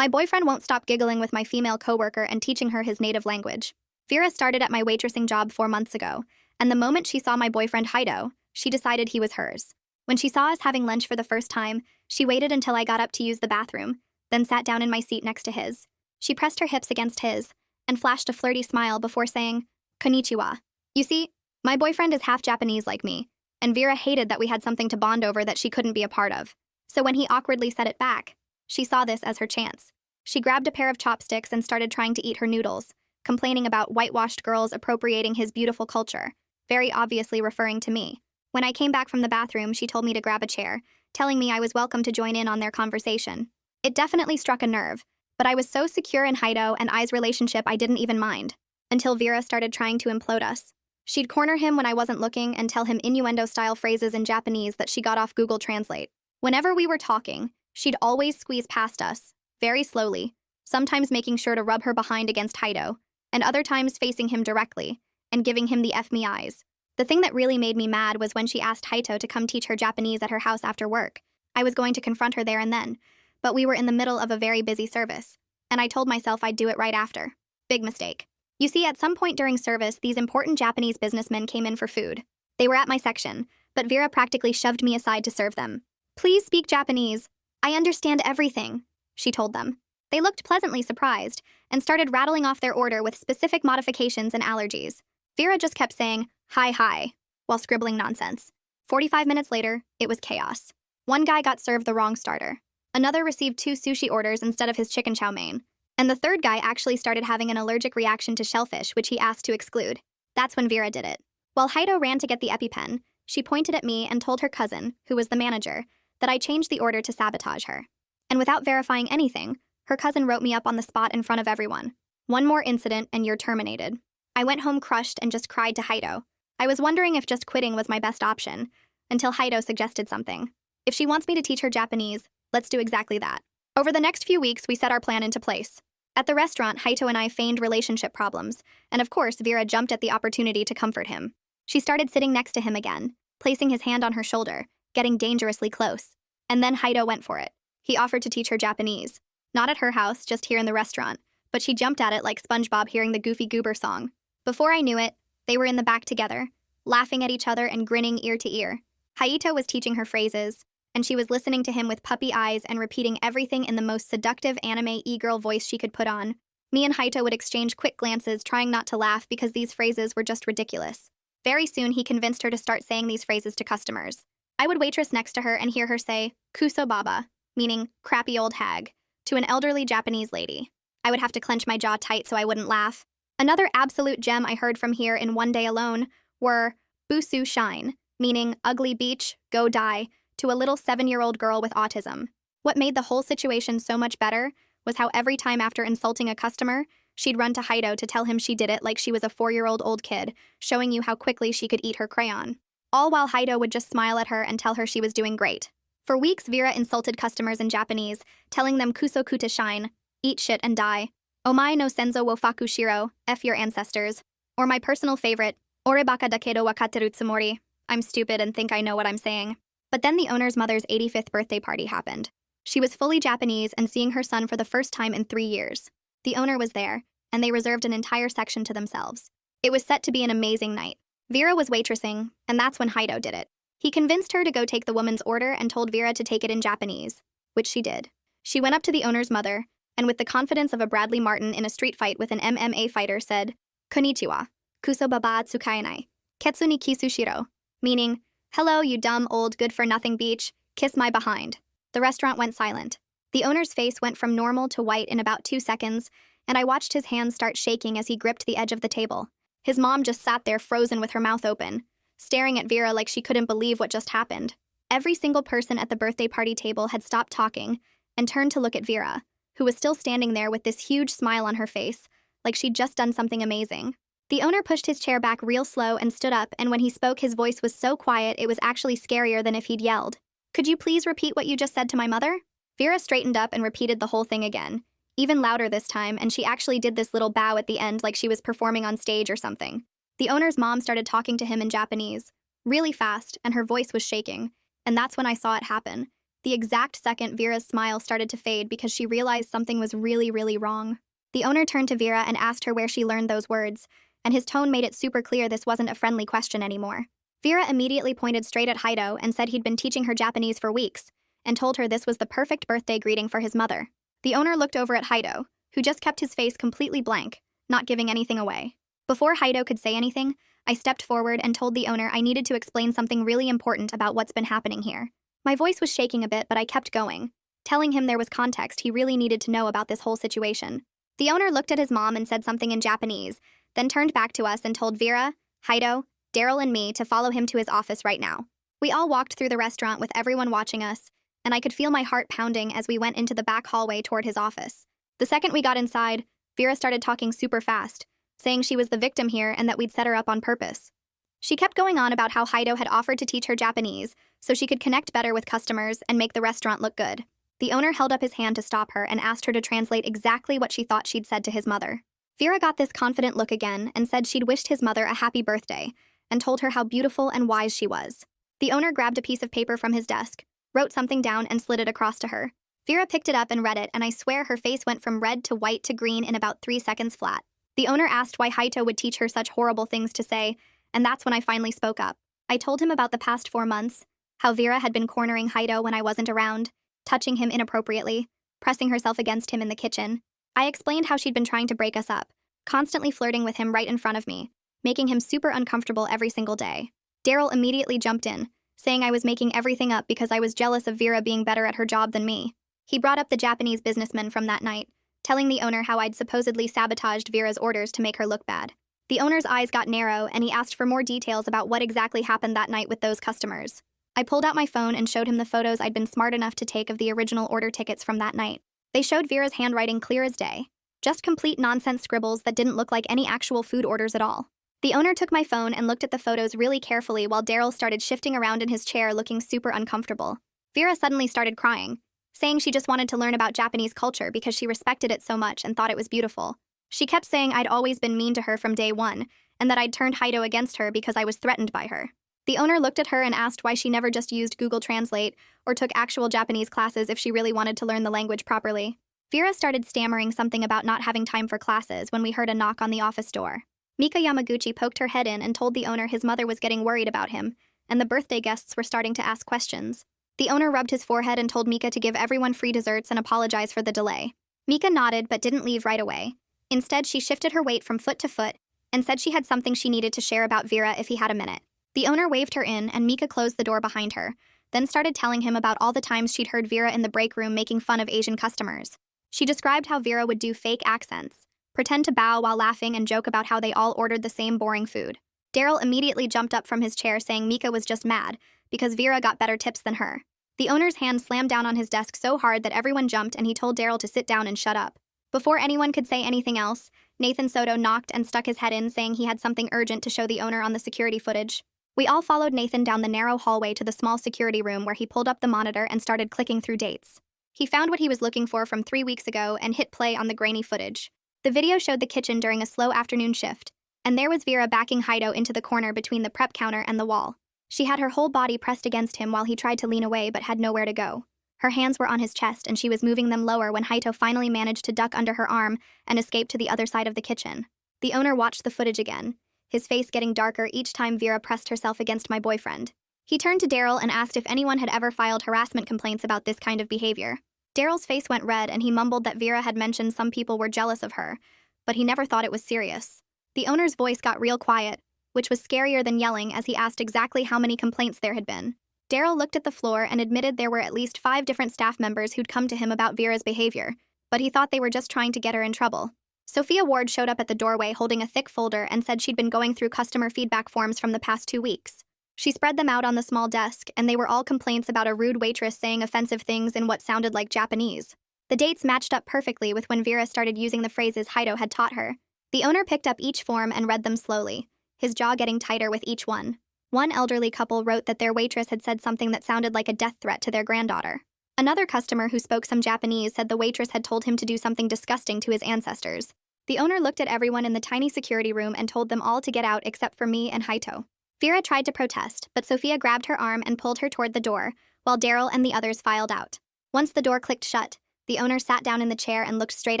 My boyfriend won't stop giggling with my female coworker and teaching her his native language. Vera started at my waitressing job 4 months ago, and the moment she saw my boyfriend Haido, she decided he was hers. When she saw us having lunch for the first time, she waited until I got up to use the bathroom, then sat down in my seat next to his. She pressed her hips against his and flashed a flirty smile before saying, "Konnichiwa." You see, my boyfriend is half Japanese like me, and Vera hated that we had something to bond over that she couldn't be a part of. So when he awkwardly said it back, she saw this as her chance. She grabbed a pair of chopsticks and started trying to eat her noodles, complaining about whitewashed girls appropriating his beautiful culture, very obviously referring to me. When I came back from the bathroom, she told me to grab a chair, telling me I was welcome to join in on their conversation. It definitely struck a nerve, but I was so secure in Haido and I's relationship I didn't even mind, until Vera started trying to implode us. She'd corner him when I wasn't looking and tell him innuendo-style phrases in Japanese that she got off Google Translate. Whenever we were talking, she'd always squeeze past us, very slowly, sometimes making sure to rub her behind against Haido, and other times facing him directly, and giving him the F me eyes. The thing that really made me mad was when she asked Haito to come teach her Japanese at her house after work. I was going to confront her there and then, but we were in the middle of a very busy service, and I told myself I'd do it right after. Big mistake. You see, at some point during service, these important Japanese businessmen came in for food. They were at my section, but Vera practically shoved me aside to serve them. "Please speak Japanese. I understand everything," she told them. They looked pleasantly surprised and started rattling off their order with specific modifications and allergies. Vera just kept saying, "Hi, hi," while scribbling nonsense. 45 minutes later, it was chaos. One guy got served the wrong starter. Another received 2 sushi orders instead of his chicken chow mein. And the third guy actually started having an allergic reaction to shellfish, which he asked to exclude. That's when Vera did it. While Haido ran to get the EpiPen, she pointed at me and told her cousin, who was the manager, that I changed the order to sabotage her. And without verifying anything, her cousin wrote me up on the spot in front of everyone. "One more incident and you're terminated." I went home crushed and just cried to Haido. I was wondering if just quitting was my best option, until Haido suggested something. If she wants me to teach her Japanese, let's do exactly that. Over the next few weeks, we set our plan into place. At the restaurant, Haito and I feigned relationship problems, and of course, Vera jumped at the opportunity to comfort him. She started sitting next to him again, placing his hand on her shoulder, getting dangerously close. And then Haito went for it. He offered to teach her Japanese. Not at her house, just here in the restaurant, but she jumped at it like SpongeBob hearing the Goofy Goober song. Before I knew it, they were in the back together, laughing at each other and grinning ear to ear. Haito was teaching her phrases, and she was listening to him with puppy eyes and repeating everything in the most seductive anime e-girl voice she could put on. Me and Haito would exchange quick glances, trying not to laugh because these phrases were just ridiculous. Very soon, he convinced her to start saying these phrases to customers. I would waitress next to her and hear her say, "Kuso baba," meaning crappy old hag, to an elderly Japanese lady. I would have to clench my jaw tight so I wouldn't laugh. Another absolute gem I heard from here in one day alone were "Busu shine," meaning ugly beach, go die, to a little 7-year-old girl with autism. What made the whole situation so much better was how every time after insulting a customer, she'd run to Haido to tell him she did it like she was a 4-year-old old kid, showing you how quickly she could eat her crayon. All while Haido would just smile at her and tell her she was doing great. For weeks, Vera insulted customers in Japanese, telling them "kuso kuta shine," eat shit and die, "Omae no senzo wo faku shiro," F your ancestors, or my personal favorite, "Ore baka dakedo wakateru tsumori," I'm stupid and think I know what I'm saying. But then the owner's mother's 85th birthday party happened. She was fully Japanese and seeing her son for the first time in 3 years. The owner was there, and they reserved an entire section to themselves. It was set to be an amazing night. Vera was waitressing, and that's when Haido did it. He convinced her to go take the woman's order and told Vera to take it in Japanese, which she did. She went up to the owner's mother, and with the confidence of a Bradley Martin in a street fight with an MMA fighter said, "Konnichiwa, kuso baba tsukaenai, ketsu ni kisu shiro," meaning, "Hello, you dumb, old, good-for-nothing beach, kiss my behind." The restaurant went silent. The owner's face went from normal to white in about 2 seconds, and I watched his hands start shaking as he gripped the edge of the table. His mom just sat there frozen with her mouth open, staring at Vera like she couldn't believe what just happened. Every single person at the birthday party table had stopped talking and turned to look at Vera, who was still standing there with this huge smile on her face, like she'd just done something amazing. The owner pushed his chair back real slow and stood up, and when he spoke, his voice was so quiet it was actually scarier than if he'd yelled. "Could you please repeat what you just said to my mother?" Vera straightened up and repeated the whole thing again, even louder this time, and she actually did this little bow at the end like she was performing on stage or something. The owner's mom started talking to him in Japanese, really fast, and her voice was shaking, and that's when I saw it happen. The exact second Vera's smile started to fade because she realized something was really, really wrong. The owner turned to Vera and asked her where she learned those words, and his tone made it super clear this wasn't a friendly question anymore. Vera immediately pointed straight at Haido and said he'd been teaching her Japanese for weeks, and told her this was the perfect birthday greeting for his mother. The owner looked over at Haido, who just kept his face completely blank, not giving anything away. Before Haido could say anything, I stepped forward and told the owner I needed to explain something really important about what's been happening here. My voice was shaking a bit, but I kept going, telling him there was context he really needed to know about this whole situation. The owner looked at his mom and said something in Japanese, then turned back to us and told Vera, Haido, Daryl, and me to follow him to his office right now. We all walked through the restaurant with everyone watching us, and I could feel my heart pounding as we went into the back hallway toward his office. The second we got inside, Vera started talking super fast, saying she was the victim here and that we'd set her up on purpose. She kept going on about how Haido had offered to teach her Japanese so she could connect better with customers and make the restaurant look good. The owner held up his hand to stop her and asked her to translate exactly what she thought she'd said to his mother. Vera got this confident look again and said she'd wished his mother a happy birthday and told her how beautiful and wise she was. The owner grabbed a piece of paper from his desk, wrote something down, and slid it across to her. Vera picked it up and read it, and I swear her face went from red to white to green in about 3 seconds flat. The owner asked why Haido would teach her such horrible things to say, and that's when I finally spoke up. I told him about the past 4 months, how Vera had been cornering Haido when I wasn't around, touching him inappropriately, pressing herself against him in the kitchen. I explained how she'd been trying to break us up, constantly flirting with him right in front of me, making him super uncomfortable every single day. Daryl immediately jumped in, saying I was making everything up because I was jealous of Vera being better at her job than me. He brought up the Japanese businessman from that night, telling the owner how I'd supposedly sabotaged Vera's orders to make her look bad. The owner's eyes got narrow, and he asked for more details about what exactly happened that night with those customers. I pulled out my phone and showed him the photos I'd been smart enough to take of the original order tickets from that night. They showed Vera's handwriting clear as day, just complete nonsense scribbles that didn't look like any actual food orders at all. The owner took my phone and looked at the photos really carefully while Daryl started shifting around in his chair looking super uncomfortable. Vera suddenly started crying, saying she just wanted to learn about Japanese culture because she respected it so much and thought it was beautiful. She kept saying I'd always been mean to her from day one, and that I'd turned Haido against her because I was threatened by her. The owner looked at her and asked why she never just used Google Translate or took actual Japanese classes if she really wanted to learn the language properly. Vera started stammering something about not having time for classes when we heard a knock on the office door. Mika Yamaguchi poked her head in and told the owner his mother was getting worried about him, and the birthday guests were starting to ask questions. The owner rubbed his forehead and told Mika to give everyone free desserts and apologize for the delay. Mika nodded but didn't leave right away. Instead, she shifted her weight from foot to foot and said she had something she needed to share about Vera if he had a minute. The owner waved her in, and Mika closed the door behind her, then started telling him about all the times she'd heard Vera in the break room making fun of Asian customers. She described how Vera would do fake accents, pretend to bow while laughing, and joke about how they all ordered the same boring food. Daryl immediately jumped up from his chair saying Mika was just mad because Vera got better tips than her. The owner's hand slammed down on his desk so hard that everyone jumped, and he told Daryl to sit down and shut up. Before anyone could say anything else, Nathan Soto knocked and stuck his head in, saying he had something urgent to show the owner on the security footage. We all followed Nathan down the narrow hallway to the small security room where he pulled up the monitor and started clicking through dates. He found what he was looking for from 3 weeks ago and hit play on the grainy footage. The video showed the kitchen during a slow afternoon shift, and there was Vera backing Haido into the corner between the prep counter and the wall. She had her whole body pressed against him while he tried to lean away but had nowhere to go. Her hands were on his chest, and she was moving them lower when Haido finally managed to duck under her arm and escape to the other side of the kitchen. The owner watched the footage again, his face getting darker each time Vera pressed herself against my boyfriend. He turned to Daryl and asked if anyone had ever filed harassment complaints about this kind of behavior. Daryl's face went red, and he mumbled that Vera had mentioned some people were jealous of her, but he never thought it was serious. The owner's voice got real quiet, which was scarier than yelling, as he asked exactly how many complaints there had been. Daryl looked at the floor and admitted there were at least 5 different staff members who'd come to him about Vera's behavior, but he thought they were just trying to get her in trouble. Sophia Ward showed up at the doorway holding a thick folder and said she'd been going through customer feedback forms from the past 2 weeks. She spread them out on the small desk, and they were all complaints about a rude waitress saying offensive things in what sounded like Japanese. The dates matched up perfectly with when Vera started using the phrases Haido had taught her. The owner picked up each form and read them slowly, his jaw getting tighter with each one. One elderly couple wrote that their waitress had said something that sounded like a death threat to their granddaughter. Another customer who spoke some Japanese said the waitress had told him to do something disgusting to his ancestors. The owner looked at everyone in the tiny security room and told them all to get out except for me and Haido. Vera tried to protest, but Sophia grabbed her arm and pulled her toward the door, while Daryl and the others filed out. Once the door clicked shut, the owner sat down in the chair and looked straight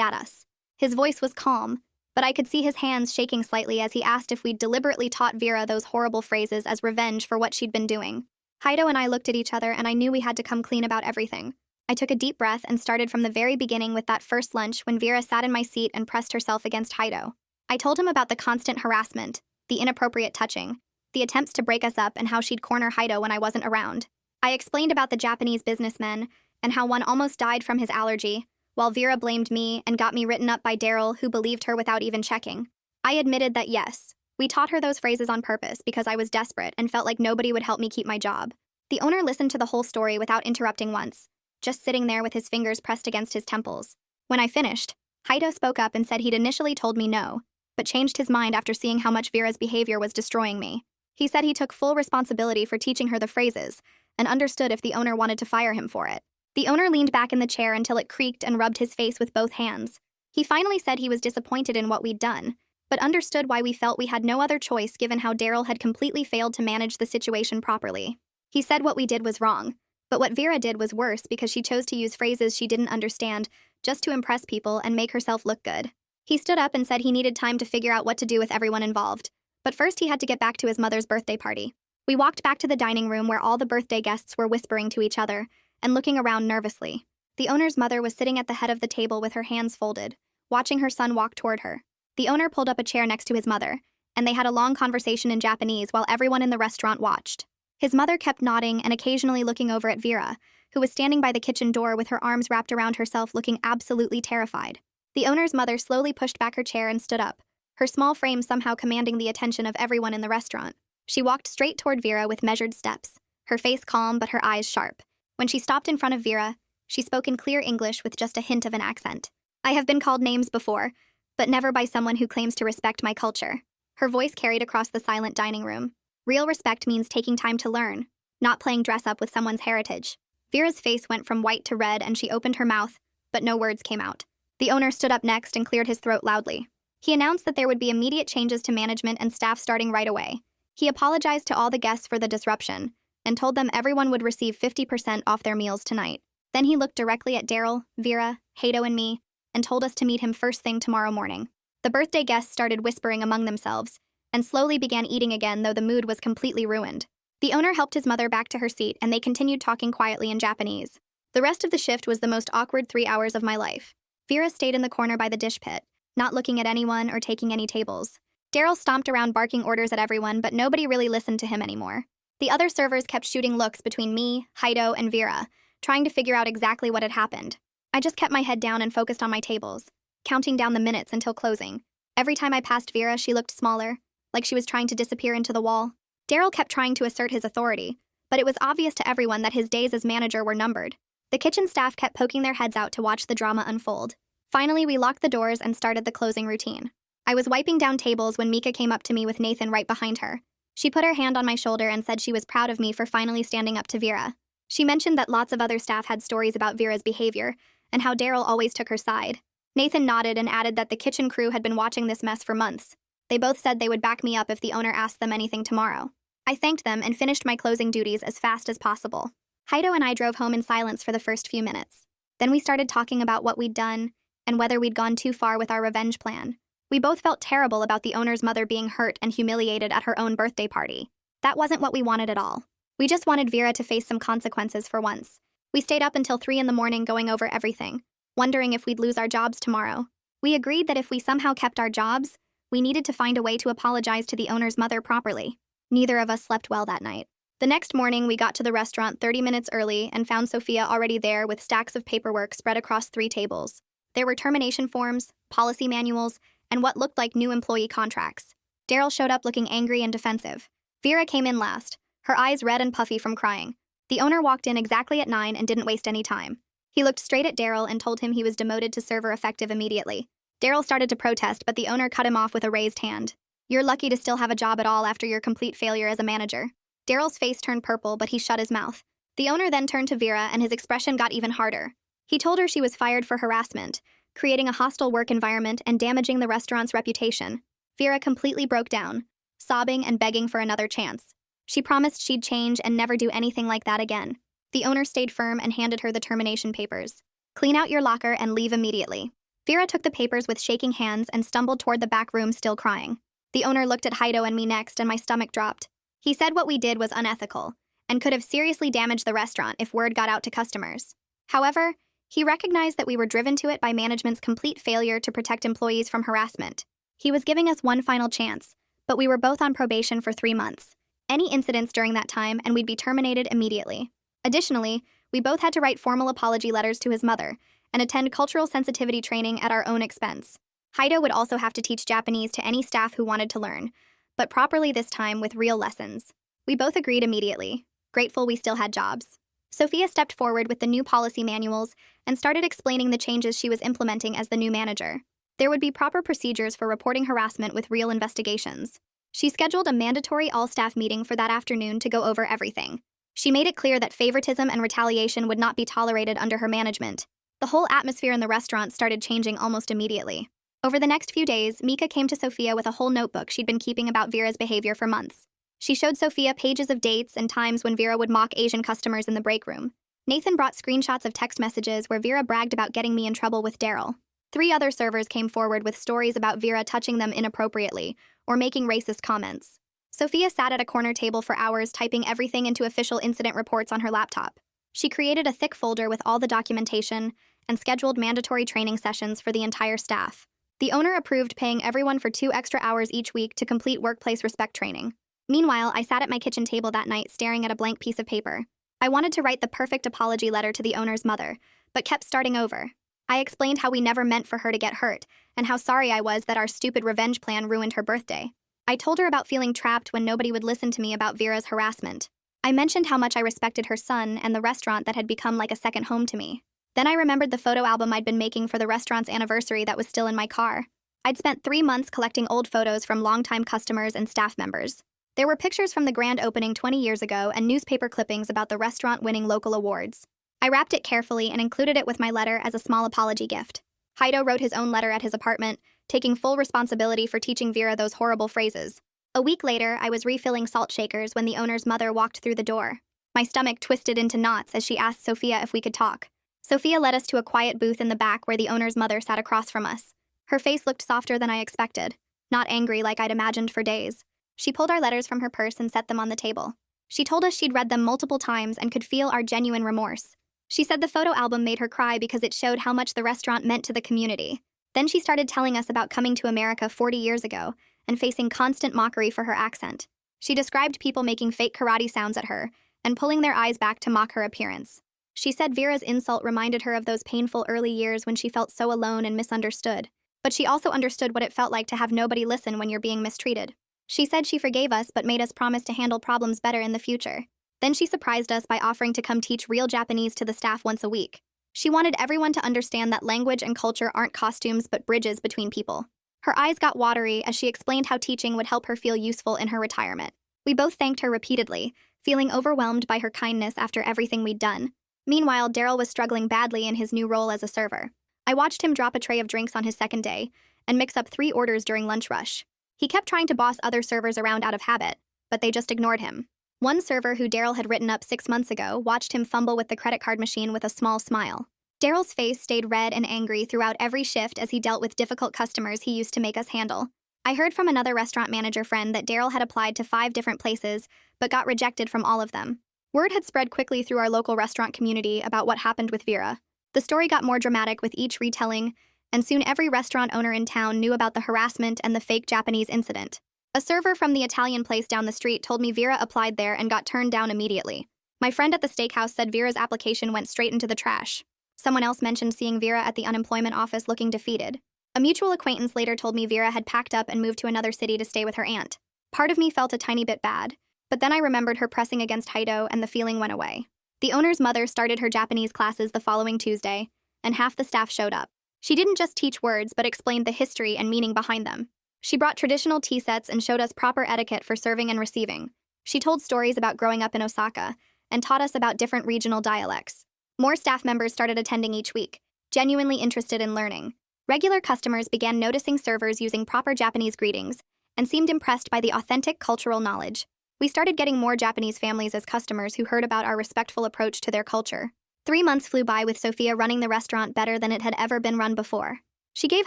at us. His voice was calm, but I could see his hands shaking slightly as he asked if we'd deliberately taught Vera those horrible phrases as revenge for what she'd been doing. Heido and I looked at each other, and I knew we had to come clean about everything. I took a deep breath and started from the very beginning with that first lunch when Vera sat in my seat and pressed herself against Heido. I told him about the constant harassment, the inappropriate touching, the attempts to break us up, and how she'd corner Heido when I wasn't around. I explained about the Japanese businessmen and how one almost died from his allergy, while Vera blamed me and got me written up by Daryl, who believed her without even checking. I admitted that yes, we taught her those phrases on purpose because I was desperate and felt like nobody would help me keep my job. The owner listened to the whole story without interrupting once, just sitting there with his fingers pressed against his temples. When I finished, Heido spoke up and said he'd initially told me no, but changed his mind after seeing how much Vera's behavior was destroying me. He said he took full responsibility for teaching her the phrases and understood if the owner wanted to fire him for it. The owner leaned back in the chair until it creaked and rubbed his face with both hands. He finally said he was disappointed in what we'd done, but understood why we felt we had no other choice given how Daryl had completely failed to manage the situation properly. He said what we did was wrong, but what Vera did was worse because she chose to use phrases she didn't understand just to impress people and make herself look good. He stood up and said he needed time to figure out what to do with everyone involved, but first he had to get back to his mother's birthday party. We walked back to the dining room where all the birthday guests were whispering to each other and looking around nervously. The owner's mother was sitting at the head of the table with her hands folded, watching her son walk toward her. The owner pulled up a chair next to his mother, and they had a long conversation in Japanese while everyone in the restaurant watched. His mother kept nodding and occasionally looking over at Vera, who was standing by the kitchen door with her arms wrapped around herself looking absolutely terrified. The owner's mother slowly pushed back her chair and stood up, her small frame somehow commanding the attention of everyone in the restaurant. She walked straight toward Vera with measured steps, her face calm but her eyes sharp. When she stopped in front of Vera, she spoke in clear English with just a hint of an accent. I have been called names before, but never by someone who claims to respect my culture. Her voice carried across the silent dining room. Real respect means taking time to learn, not playing dress up with someone's heritage. Vera's face went from white to red and she opened her mouth, but no words came out. The owner stood up next and cleared his throat loudly. He announced that there would be immediate changes to management and staff starting right away. He apologized to all the guests for the disruption and told them everyone would receive 50% off their meals tonight. Then he looked directly at Daryl, Vera, Heido, and me and told us to meet him first thing tomorrow morning. The birthday guests started whispering among themselves and slowly began eating again, though the mood was completely ruined. The owner helped his mother back to her seat and they continued talking quietly in Japanese. The rest of the shift was the most awkward 3 hours of my life. Vera stayed in the corner by the dish pit, not looking at anyone or taking any tables. Daryl stomped around barking orders at everyone, but nobody really listened to him anymore. The other servers kept shooting looks between me, Heido, and Vera, trying to figure out exactly what had happened. I just kept my head down and focused on my tables, counting down the minutes until closing. Every time I passed Vera, she looked smaller, like she was trying to disappear into the wall. Daryl kept trying to assert his authority, but it was obvious to everyone that his days as manager were numbered. The kitchen staff kept poking their heads out to watch the drama unfold. Finally, we locked the doors and started the closing routine. I was wiping down tables when Mika came up to me with Nathan right behind her. She put her hand on my shoulder and said she was proud of me for finally standing up to Vera. She mentioned that lots of other staff had stories about Vera's behavior and how Daryl always took her side. Nathan nodded and added that the kitchen crew had been watching this mess for months. They both said they would back me up if the owner asked them anything tomorrow. I thanked them and finished my closing duties as fast as possible. Heido and I drove home in silence for the first few minutes. Then we started talking about what we'd done and whether we'd gone too far with our revenge plan. We both felt terrible about the owner's mother being hurt and humiliated at her own birthday party. That wasn't what we wanted at all. We just wanted Vera to face some consequences for once. We stayed up until 3 in the morning going over everything, wondering if we'd lose our jobs tomorrow. We agreed that if we somehow kept our jobs, we needed to find a way to apologize to the owner's mother properly. Neither of us slept well that night. The next morning, we got to the restaurant 30 minutes early and found Sophia already there with stacks of paperwork spread across 3 tables. There were termination forms, policy manuals, and what looked like new employee contracts. Daryl showed up looking angry and defensive. Vera came in last, her eyes red and puffy from crying. The owner walked in exactly at 9 and didn't waste any time. He looked straight at Daryl and told him he was demoted to server effective immediately. Daryl started to protest, but the owner cut him off with a raised hand. You're lucky to still have a job at all after your complete failure as a manager. Daryl's face turned purple, but he shut his mouth. The owner then turned to Vera and his expression got even harder. He told her she was fired for harassment, creating a hostile work environment and damaging the restaurant's reputation. Vera completely broke down, sobbing and begging for another chance. She promised she'd change and never do anything like that again. The owner stayed firm and handed her the termination papers. "Clean out your locker and leave immediately." Vera took the papers with shaking hands and stumbled toward the back room, still crying. The owner looked at Heido and me next, and my stomach dropped. He said what we did was unethical and could have seriously damaged the restaurant if word got out to customers. However, he recognized that we were driven to it by management's complete failure to protect employees from harassment. He was giving us one final chance, but we were both on probation for 3 months. Any incidents during that time, and we'd be terminated immediately. Additionally, we both had to write formal apology letters to his mother and attend cultural sensitivity training at our own expense. Heido would also have to teach Japanese to any staff who wanted to learn, but properly this time with real lessons. We both agreed immediately, grateful we still had jobs. Sophia stepped forward with the new policy manuals and started explaining the changes she was implementing as the new manager. There would be proper procedures for reporting harassment with real investigations. She scheduled a mandatory all-staff meeting for that afternoon to go over everything. She made it clear that favoritism and retaliation would not be tolerated under her management. The whole atmosphere in the restaurant started changing almost immediately. Over the next few days, Mika came to Sophia with a whole notebook she'd been keeping about Vera's behavior for months. She showed Sophia pages of dates and times when Vera would mock Asian customers in the break room. Nathan brought screenshots of text messages where Vera bragged about getting me in trouble with Daryl. 3 other servers came forward with stories about Vera touching them inappropriately or making racist comments. Sophia sat at a corner table for hours typing everything into official incident reports on her laptop. She created a thick folder with all the documentation and scheduled mandatory training sessions for the entire staff. The owner approved paying everyone for 2 extra hours each week to complete workplace respect training. Meanwhile, I sat at my kitchen table that night staring at a blank piece of paper. I wanted to write the perfect apology letter to the owner's mother, but kept starting over. I explained how we never meant for her to get hurt, and how sorry I was that our stupid revenge plan ruined her birthday. I told her about feeling trapped when nobody would listen to me about Vera's harassment. I mentioned how much I respected her son and the restaurant that had become like a second home to me. Then I remembered the photo album I'd been making for the restaurant's anniversary that was still in my car. I'd spent 3 months collecting old photos from longtime customers and staff members. There were pictures from the grand opening 20 years ago and newspaper clippings about the restaurant winning local awards. I wrapped it carefully and included it with my letter as a small apology gift. Heido wrote his own letter at his apartment, taking full responsibility for teaching Vera those horrible phrases. A week later, I was refilling salt shakers when the owner's mother walked through the door. My stomach twisted into knots as she asked Sophia if we could talk. Sophia led us to a quiet booth in the back where the owner's mother sat across from us. Her face looked softer than I expected, not angry like I'd imagined for days. She pulled our letters from her purse and set them on the table. She told us she'd read them multiple times and could feel our genuine remorse. She said the photo album made her cry because it showed how much the restaurant meant to the community. Then she started telling us about coming to America 40 years ago and facing constant mockery for her accent. She described people making fake karate sounds at her and pulling their eyes back to mock her appearance. She said Vera's insult reminded her of those painful early years when she felt so alone and misunderstood. But she also understood what it felt like to have nobody listen when you're being mistreated. She said she forgave us but made us promise to handle problems better in the future. Then she surprised us by offering to come teach real Japanese to the staff once a week. She wanted everyone to understand that language and culture aren't costumes but bridges between people. Her eyes got watery as she explained how teaching would help her feel useful in her retirement. We both thanked her repeatedly, feeling overwhelmed by her kindness after everything we'd done. Meanwhile, Daryl was struggling badly in his new role as a server. I watched him drop a tray of drinks on his second day and mix up 3 orders during lunch rush. He kept trying to boss other servers around out of habit, but they just ignored him. One server who Daryl had written up 6 months ago watched him fumble with the credit card machine with a small smile. Daryl's face stayed red and angry throughout every shift as he dealt with difficult customers he used to make us handle. I heard from another restaurant manager friend that Daryl had applied to 5 different places, but got rejected from all of them. Word had spread quickly through our local restaurant community about what happened with Vera. The story got more dramatic with each retelling, and soon every restaurant owner in town knew about the harassment and the fake Japanese incident. A server from the Italian place down the street told me Vera applied there and got turned down immediately. My friend at the steakhouse said Vera's application went straight into the trash. Someone else mentioned seeing Vera at the unemployment office looking defeated. A mutual acquaintance later told me Vera had packed up and moved to another city to stay with her aunt. Part of me felt a tiny bit bad, but then I remembered her pressing against Heido and the feeling went away. The owner's mother started her Japanese classes the following Tuesday, and half the staff showed up. She didn't just teach words, but explained the history and meaning behind them. She brought traditional tea sets and showed us proper etiquette for serving and receiving. She told stories about growing up in Osaka and taught us about different regional dialects. More staff members started attending each week, genuinely interested in learning. Regular customers began noticing servers using proper Japanese greetings and seemed impressed by the authentic cultural knowledge. We started getting more Japanese families as customers who heard about our respectful approach to their culture. 3 months flew by with Sophia running the restaurant better than it had ever been run before. She gave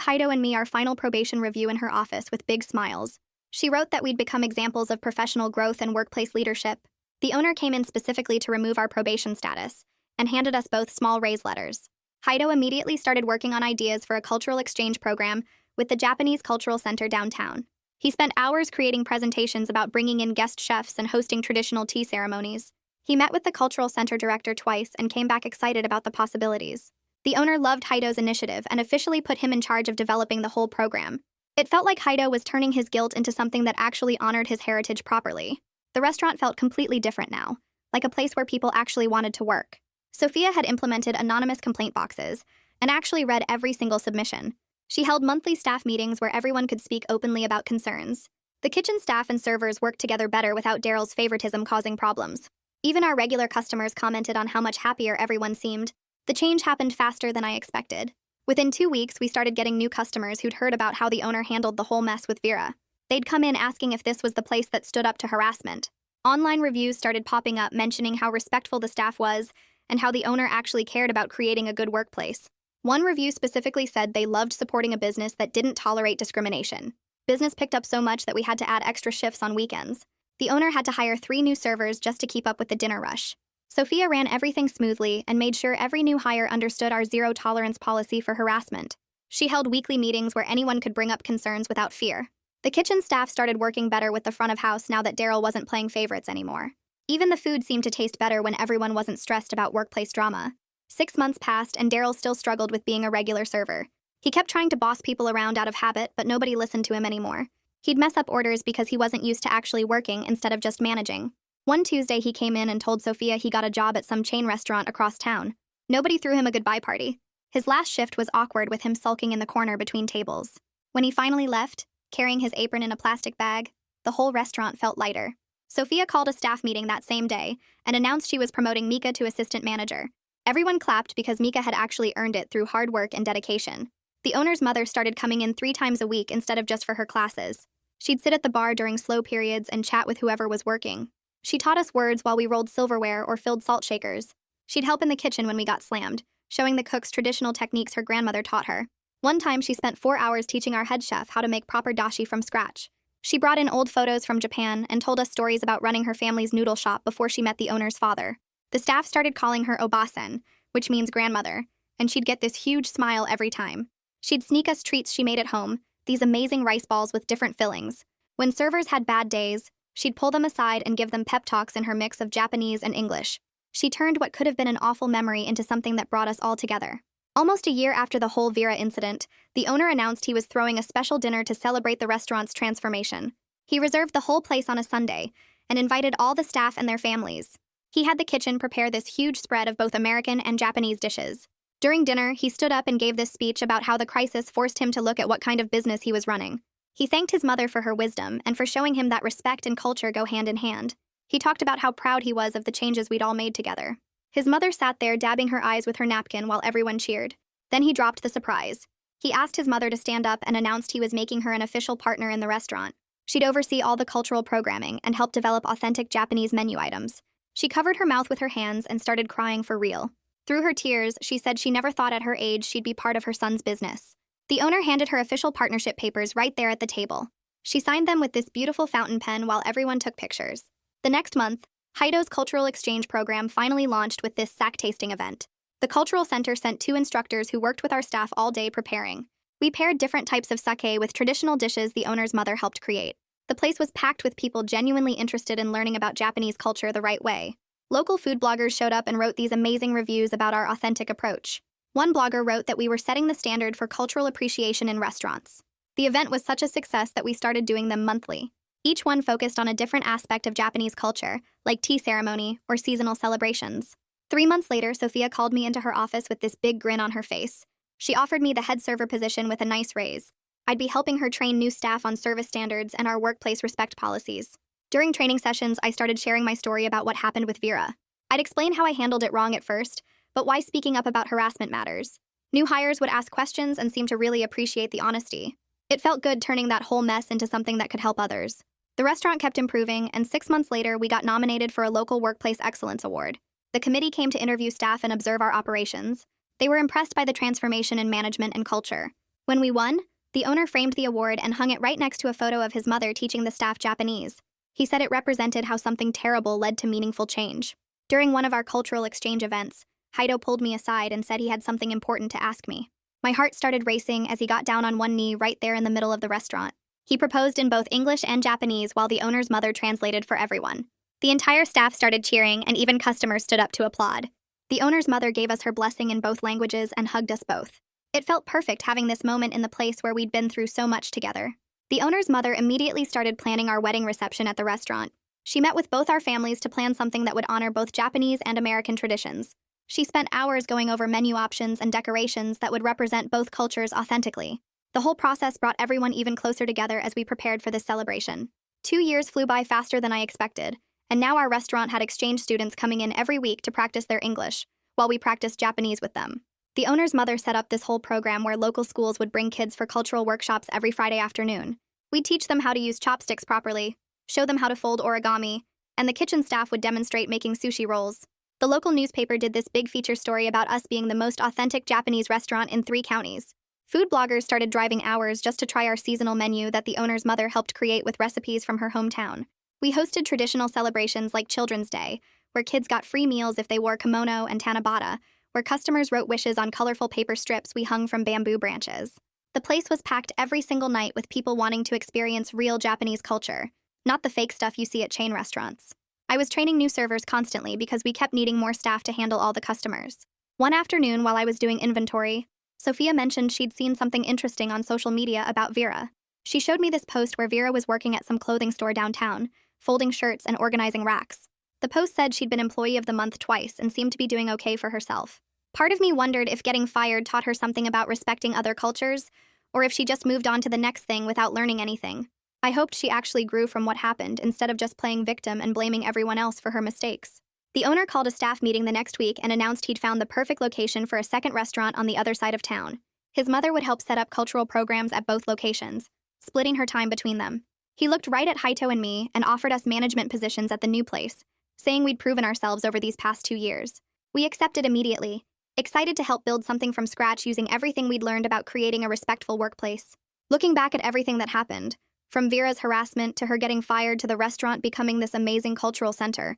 Haido and me our final probation review in her office with big smiles. She wrote that we'd become examples of professional growth and workplace leadership. The owner came in specifically to remove our probation status and handed us both small raise letters. Haido immediately started working on ideas for a cultural exchange program with the Japanese Cultural Center downtown. He spent hours creating presentations about bringing in guest chefs and hosting traditional tea ceremonies. He met with the Cultural Center director twice and came back excited about the possibilities. The owner loved Haido's initiative and officially put him in charge of developing the whole program. It felt like Haido was turning his guilt into something that actually honored his heritage properly. The restaurant felt completely different now, like a place where people actually wanted to work. Sophia had implemented anonymous complaint boxes and actually read every single submission. She held monthly staff meetings where everyone could speak openly about concerns. The kitchen staff and servers worked together better without Daryl's favoritism causing problems. Even our regular customers commented on how much happier everyone seemed. The change happened faster than I expected. Within 2 weeks, we started getting new customers who'd heard about how the owner handled the whole mess with Vera. They'd come in asking if this was the place that stood up to harassment. Online reviews started popping up mentioning how respectful the staff was and how the owner actually cared about creating a good workplace. One review specifically said they loved supporting a business that didn't tolerate discrimination. Business picked up so much that we had to add extra shifts on weekends. The owner had to hire 3 new servers just to keep up with the dinner rush. Sophia ran everything smoothly and made sure every new hire understood our zero-tolerance policy for harassment. She held weekly meetings where anyone could bring up concerns without fear. The kitchen staff started working better with the front of house now that Daryl wasn't playing favorites anymore. Even the food seemed to taste better when everyone wasn't stressed about workplace drama. 6 months passed and Daryl still struggled with being a regular server. He kept trying to boss people around out of habit, but nobody listened to him anymore. He'd mess up orders because he wasn't used to actually working instead of just managing. One Tuesday he came in and told Sophia he got a job at some chain restaurant across town. Nobody threw him a goodbye party. His last shift was awkward with him sulking in the corner between tables. When he finally left, carrying his apron in a plastic bag, the whole restaurant felt lighter. Sophia called a staff meeting that same day and announced she was promoting Mika to assistant manager. Everyone clapped because Mika had actually earned it through hard work and dedication. The owner's mother started coming in 3 times a week instead of just for her classes. She'd sit at the bar during slow periods and chat with whoever was working. She taught us words while we rolled silverware or filled salt shakers. She'd help in the kitchen when we got slammed, showing the cooks traditional techniques her grandmother taught her. One time she spent 4 hours teaching our head chef how to make proper dashi from scratch. She brought in old photos from Japan and told us stories about running her family's noodle shop before she met the owner's father. The staff started calling her Obasen, which means grandmother, and she'd get this huge smile every time. She'd sneak us treats she made at home, these amazing rice balls with different fillings. When servers had bad days, she'd pull them aside and give them pep talks in her mix of Japanese and English. She turned what could have been an awful memory into something that brought us all together. Almost a year after the whole Vera incident, the owner announced he was throwing a special dinner to celebrate the restaurant's transformation. He reserved the whole place on a Sunday and invited all the staff and their families. He had the kitchen prepare this huge spread of both American and Japanese dishes. During dinner, he stood up and gave this speech about how the crisis forced him to look at what kind of business he was running. He thanked his mother for her wisdom and for showing him that respect and culture go hand in hand. He talked about how proud he was of the changes we'd all made together. His mother sat there dabbing her eyes with her napkin while everyone cheered. Then he dropped the surprise. He asked his mother to stand up and announced he was making her an official partner in the restaurant. She'd oversee all the cultural programming and help develop authentic Japanese menu items. She covered her mouth with her hands and started crying for real. Through her tears, she said she never thought at her age she'd be part of her son's business. The owner handed her official partnership papers right there at the table. She signed them with this beautiful fountain pen while everyone took pictures. The next month, Haido's cultural exchange program finally launched with this sake tasting event. The Cultural Center sent 2 instructors who worked with our staff all day preparing. We paired different types of sake with traditional dishes the owner's mother helped create. The place was packed with people genuinely interested in learning about Japanese culture the right way. Local food bloggers showed up and wrote these amazing reviews about our authentic approach. One blogger wrote that we were setting the standard for cultural appreciation in restaurants. The event was such a success that we started doing them monthly. Each one focused on a different aspect of Japanese culture, like tea ceremony or seasonal celebrations. 3 months later, Sophia called me into her office with this big grin on her face. She offered me the head server position with a nice raise. I'd be helping her train new staff on service standards and our workplace respect policies. During training sessions, I started sharing my story about what happened with Vera. I'd explain how I handled it wrong at first, but why speaking up about harassment matters. New hires would ask questions and seem to really appreciate the honesty. It felt good turning that whole mess into something that could help others. The restaurant kept improving, and 6 months later, we got nominated for a local workplace excellence award. The committee came to interview staff and observe our operations. They were impressed by the transformation in management and culture. When we won, the owner framed the award and hung it right next to a photo of his mother teaching the staff Japanese. He said it represented how something terrible led to meaningful change. During one of our cultural exchange events, Haido pulled me aside and said he had something important to ask me. My heart started racing as he got down on one knee right there in the middle of the restaurant. He proposed in both English and Japanese while the owner's mother translated for everyone. The entire staff started cheering, and even customers stood up to applaud. The owner's mother gave us her blessing in both languages and hugged us both. It felt perfect having this moment in the place where we'd been through so much together. The owner's mother immediately started planning our wedding reception at the restaurant. She met with both our families to plan something that would honor both Japanese and American traditions. She spent hours going over menu options and decorations that would represent both cultures authentically. The whole process brought everyone even closer together as we prepared for this celebration. 2 years flew by faster than I expected, and now our restaurant had exchange students coming in every week to practice their English, while we practiced Japanese with them. The owner's mother set up this whole program where local schools would bring kids for cultural workshops every Friday afternoon. We'd teach them how to use chopsticks properly, show them how to fold origami, and the kitchen staff would demonstrate making sushi rolls. The local newspaper did this big feature story about us being the most authentic Japanese restaurant in 3 counties. Food bloggers started driving hours just to try our seasonal menu that the owner's mother helped create with recipes from her hometown. We hosted traditional celebrations like Children's Day, where kids got free meals if they wore kimono, and Tanabata, where customers wrote wishes on colorful paper strips we hung from bamboo branches. The place was packed every single night with people wanting to experience real Japanese culture, not the fake stuff you see at chain restaurants. I was training new servers constantly because we kept needing more staff to handle all the customers. One afternoon while I was doing inventory, Sophia mentioned she'd seen something interesting on social media about Vera. She showed me this post where Vera was working at some clothing store downtown, folding shirts and organizing racks. The post said she'd been Employee of the Month twice and seemed to be doing okay for herself. Part of me wondered if getting fired taught her something about respecting other cultures, or if she just moved on to the next thing without learning anything. I hoped she actually grew from what happened instead of just playing victim and blaming everyone else for her mistakes. The owner called a staff meeting the next week and announced he'd found the perfect location for a second restaurant on the other side of town. His mother would help set up cultural programs at both locations, splitting her time between them. He looked right at Haito and me and offered us management positions at the new place, saying we'd proven ourselves over these past 2 years. We accepted immediately, excited to help build something from scratch using everything we'd learned about creating a respectful workplace. Looking back at everything that happened, from Vera's harassment to her getting fired to the restaurant becoming this amazing cultural center,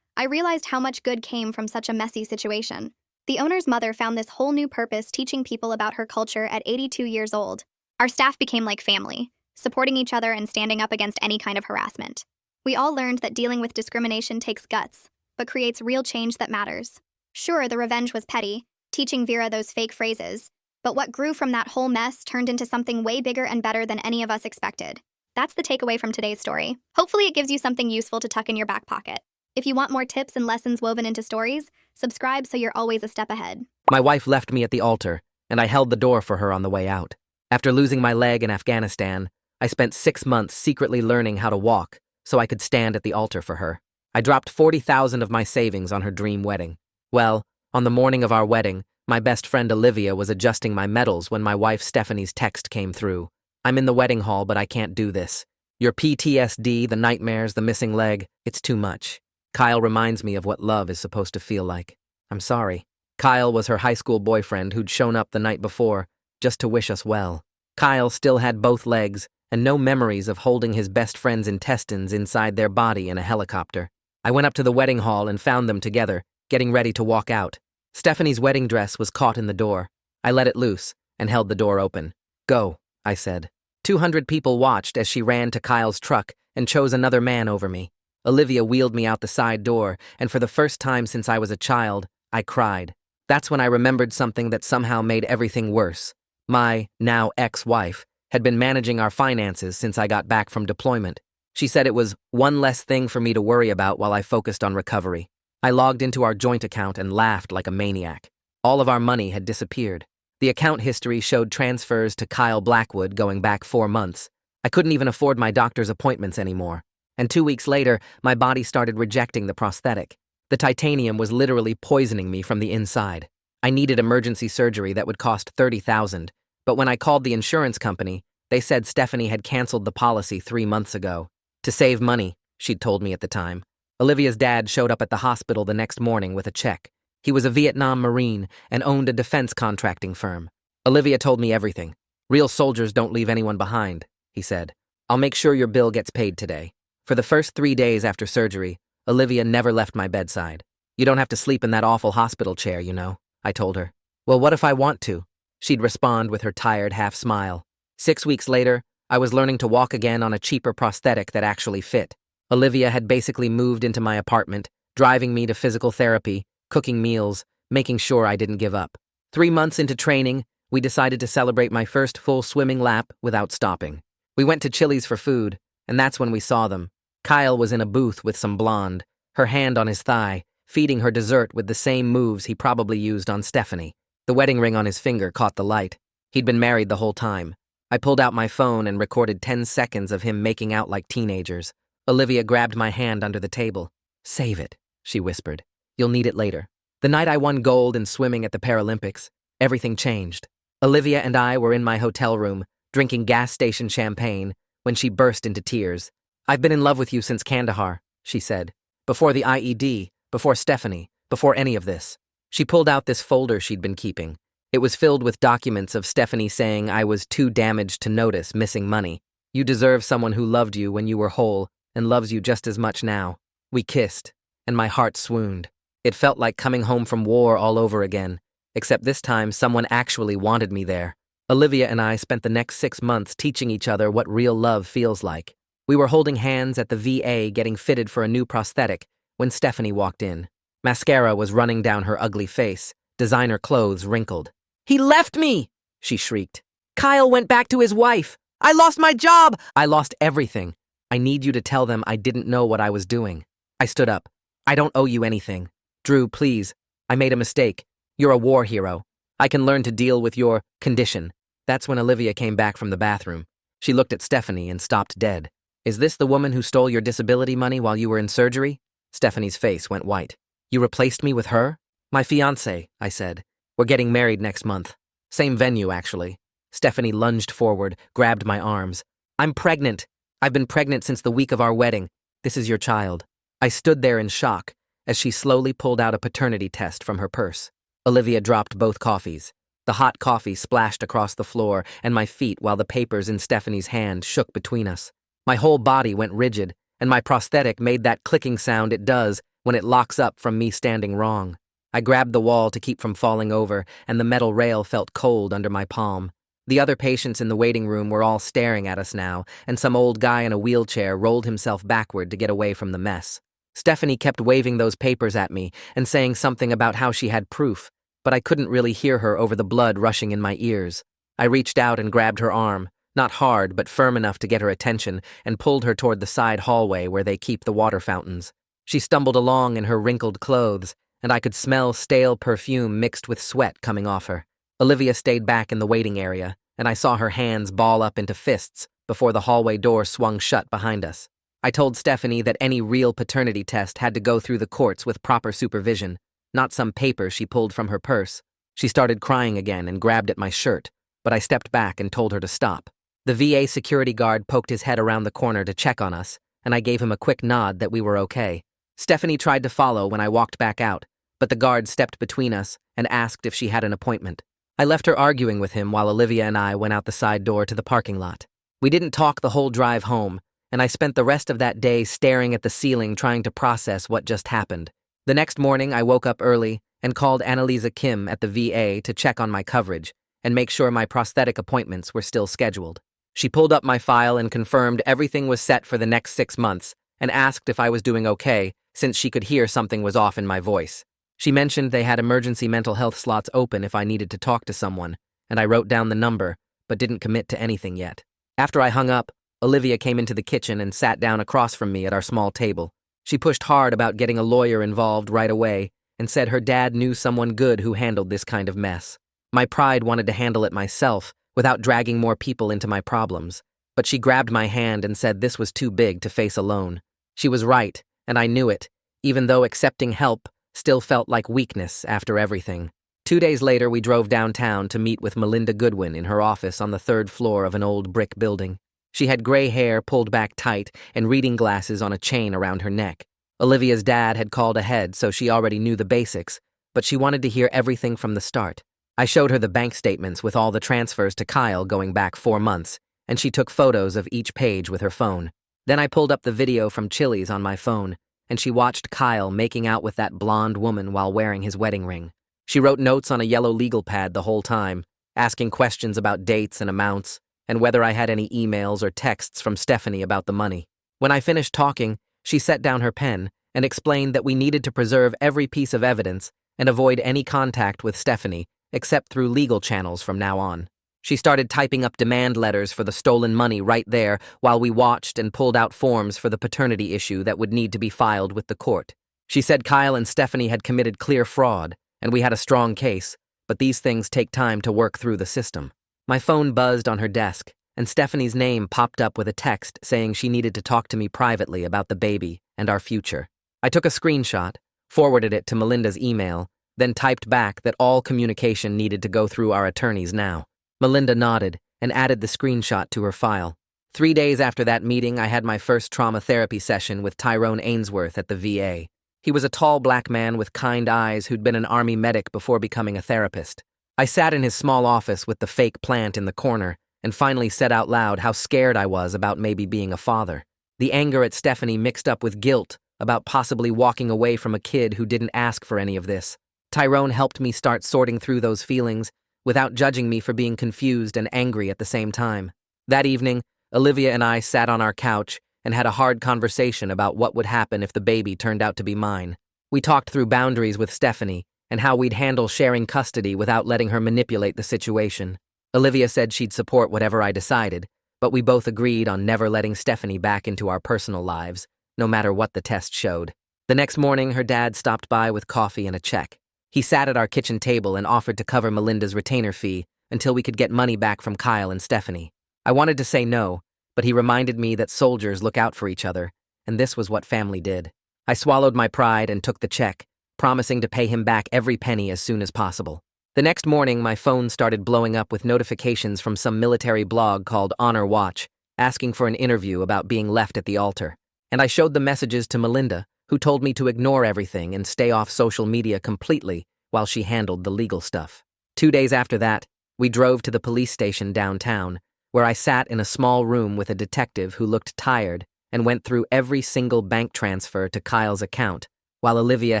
I realized how much good came from such a messy situation. The owner's mother found this whole new purpose teaching people about her culture at 82 years old. Our staff became like family, supporting each other and standing up against any kind of harassment. We all learned that dealing with discrimination takes guts, but creates real change that matters. Sure, the revenge was petty, teaching Vera those fake phrases, but what grew from that whole mess turned into something way bigger and better than any of us expected. That's the takeaway from today's story. Hopefully it gives you something useful to tuck in your back pocket. If you want more tips and lessons woven into stories, subscribe so you're always a step ahead. My wife left me at the altar, and I held the door for her on the way out. After losing my leg in Afghanistan, I spent 6 months secretly learning how to walk so I could stand at the altar for her. I dropped 40,000 of my savings on her dream wedding. Well, on the morning of our wedding, my best friend Olivia was adjusting my medals when my wife Stephanie's text came through. I'm in the wedding hall, but I can't do this. Your PTSD, the nightmares, the missing leg, it's too much. Kyle reminds me of what love is supposed to feel like. I'm sorry. Kyle was her high school boyfriend who'd shown up the night before, just to wish us well. Kyle still had both legs and no memories of holding his best friend's intestines inside their body in a helicopter. I went up to the wedding hall and found them together, getting ready to walk out. Stephanie's wedding dress was caught in the door. I let it loose and held the door open. Go, I said. 200 people watched as she ran to Kyle's truck and chose another man over me. Olivia wheeled me out the side door, and for the first time since I was a child, I cried. That's when I remembered something that somehow made everything worse. My, now ex-wife, had been managing our finances since I got back from deployment. She said it was one less thing for me to worry about while I focused on recovery. I logged into our joint account and laughed like a maniac. All of our money had disappeared. The account history showed transfers to Kyle Blackwood going back 4 months. I couldn't even afford my doctor's appointments anymore. And 2 weeks later, my body started rejecting the prosthetic. The titanium was literally poisoning me from the inside. I needed emergency surgery that would cost $30,000, but when I called the insurance company, they said Stephanie had canceled the policy 3 months ago. To save money, she'd told me at the time. Olivia's dad showed up at the hospital the next morning with a check. He was a Vietnam Marine and owned a defense contracting firm. Olivia told me everything. Real soldiers don't leave anyone behind, he said. I'll make sure your bill gets paid today. For the first 3 days after surgery, Olivia never left my bedside. You don't have to sleep in that awful hospital chair, you know, I told her. Well, what if I want to? She'd respond with her tired half smile. 6 weeks later, I was learning to walk again on a cheaper prosthetic that actually fit. Olivia had basically moved into my apartment, driving me to physical therapy, cooking meals, making sure I didn't give up. 3 months into training, we decided to celebrate my first full swimming lap without stopping. We went to Chili's for food, and that's when we saw them. Kyle was in a booth with some blonde, her hand on his thigh, feeding her dessert with the same moves he probably used on Stephanie. The wedding ring on his finger caught the light. He'd been married the whole time. I pulled out my phone and recorded 10 seconds of him making out like teenagers. Olivia grabbed my hand under the table. Save it, she whispered. You'll need it later. The night I won gold in swimming at the Paralympics, everything changed. Olivia and I were in my hotel room, drinking gas station champagne, when she burst into tears. I've been in love with you since Kandahar, she said. Before the IED, before Stephanie, before any of this. She pulled out this folder she'd been keeping. It was filled with documents of Stephanie saying I was too damaged to notice missing money. You deserve someone who loved you when you were whole and loves you just as much now. We kissed, and my heart swooned. It felt like coming home from war all over again, except this time someone actually wanted me there. Olivia and I spent the next 6 months teaching each other what real love feels like. We were holding hands at the VA getting fitted for a new prosthetic when Stephanie walked in. Mascara was running down her ugly face, designer clothes wrinkled. He left me, she shrieked. Kyle went back to his wife. I lost my job. I lost everything. I need you to tell them I didn't know what I was doing. I stood up. I don't owe you anything. Drew, please. I made a mistake. You're a war hero. I can learn to deal with your condition. That's when Olivia came back from the bathroom. She looked at Stephanie and stopped dead. Is this the woman who stole your disability money while you were in surgery? Stephanie's face went white. You replaced me with her? My fiancé, I said. We're getting married next month. Same venue, actually. Stephanie lunged forward, grabbed my arms. I'm pregnant. I've been pregnant since the week of our wedding. This is your child. I stood there in shock as she slowly pulled out a paternity test from her purse. Olivia dropped both coffees. The hot coffee splashed across the floor and my feet while the papers in Stephanie's hand shook between us. My whole body went rigid, and my prosthetic made that clicking sound it does when it locks up from me standing wrong. I grabbed the wall to keep from falling over, and the metal rail felt cold under my palm. The other patients in the waiting room were all staring at us now, and some old guy in a wheelchair rolled himself backward to get away from the mess. Stephanie kept waving those papers at me and saying something about how she had proof, but I couldn't really hear her over the blood rushing in my ears. I reached out and grabbed her arm, not hard but firm enough to get her attention, and pulled her toward the side hallway where they keep the water fountains. She stumbled along in her wrinkled clothes, and I could smell stale perfume mixed with sweat coming off her. Olivia stayed back in the waiting area, and I saw her hands ball up into fists before the hallway door swung shut behind us. I told Stephanie that any real paternity test had to go through the courts with proper supervision, not some paper she pulled from her purse. She started crying again and grabbed at my shirt, but I stepped back and told her to stop. The VA security guard poked his head around the corner to check on us, and I gave him a quick nod that we were okay. Stephanie tried to follow when I walked back out, but the guard stepped between us and asked if she had an appointment. I left her arguing with him while Olivia and I went out the side door to the parking lot. We didn't talk the whole drive home, and I spent the rest of that day staring at the ceiling trying to process what just happened. The next morning, I woke up early and called Annalisa Kim at the VA to check on my coverage and make sure my prosthetic appointments were still scheduled. She pulled up my file and confirmed everything was set for the next 6 months and asked if I was doing okay since she could hear something was off in my voice. She mentioned they had emergency mental health slots open if I needed to talk to someone, and I wrote down the number, but didn't commit to anything yet. After I hung up, Olivia came into the kitchen and sat down across from me at our small table. She pushed hard about getting a lawyer involved right away and said her dad knew someone good who handled this kind of mess. My pride wanted to handle it myself without dragging more people into my problems, but she grabbed my hand and said this was too big to face alone. She was right, and I knew it, even though accepting help still felt like weakness after everything. 2 days later, we drove downtown to meet with Melinda Goodwin in her office on the 3rd floor of an old brick building. She had gray hair pulled back tight and reading glasses on a chain around her neck. Olivia's dad had called ahead, so she already knew the basics, but she wanted to hear everything from the start. I showed her the bank statements with all the transfers to Kyle going back 4 months, and she took photos of each page with her phone. Then I pulled up the video from Chili's on my phone, and she watched Kyle making out with that blonde woman while wearing his wedding ring. She wrote notes on a yellow legal pad the whole time, asking questions about dates and amounts, and whether I had any emails or texts from Stephanie about the money. When I finished talking, she set down her pen and explained that we needed to preserve every piece of evidence and avoid any contact with Stephanie except through legal channels from now on. She started typing up demand letters for the stolen money right there while we watched and pulled out forms for the paternity issue that would need to be filed with the court. She said Kyle and Stephanie had committed clear fraud, and we had a strong case, but these things take time to work through the system. My phone buzzed on her desk, and Stephanie's name popped up with a text saying she needed to talk to me privately about the baby and our future. I took a screenshot, forwarded it to Melinda's email, then typed back that all communication needed to go through our attorneys now. Melinda nodded and added the screenshot to her file. 3 days after that meeting, I had my first trauma therapy session with Tyrone Ainsworth at the VA. He was a tall black man with kind eyes who'd been an Army medic before becoming a therapist. I sat in his small office with the fake plant in the corner and finally said out loud how scared I was about maybe being a father. The anger at Stephanie mixed up with guilt about possibly walking away from a kid who didn't ask for any of this. Tyrone helped me start sorting through those feelings without judging me for being confused and angry at the same time. That evening, Olivia and I sat on our couch and had a hard conversation about what would happen if the baby turned out to be mine. We talked through boundaries with Stephanie and how we'd handle sharing custody without letting her manipulate the situation. Olivia said she'd support whatever I decided, but we both agreed on never letting Stephanie back into our personal lives, no matter what the test showed. The next morning, her dad stopped by with coffee and a check. He sat at our kitchen table and offered to cover Melinda's retainer fee until we could get money back from Kyle and Stephanie. I wanted to say no, but he reminded me that soldiers look out for each other, and this was what family did. I swallowed my pride and took the check, promising to pay him back every penny as soon as possible. The next morning, my phone started blowing up with notifications from some military blog called Honor Watch, asking for an interview about being left at the altar. And I showed the messages to Melinda, who told me to ignore everything and stay off social media completely while she handled the legal stuff. 2 days after that, we drove to the police station downtown, where I sat in a small room with a detective who looked tired and went through every single bank transfer to Kyle's account, while Olivia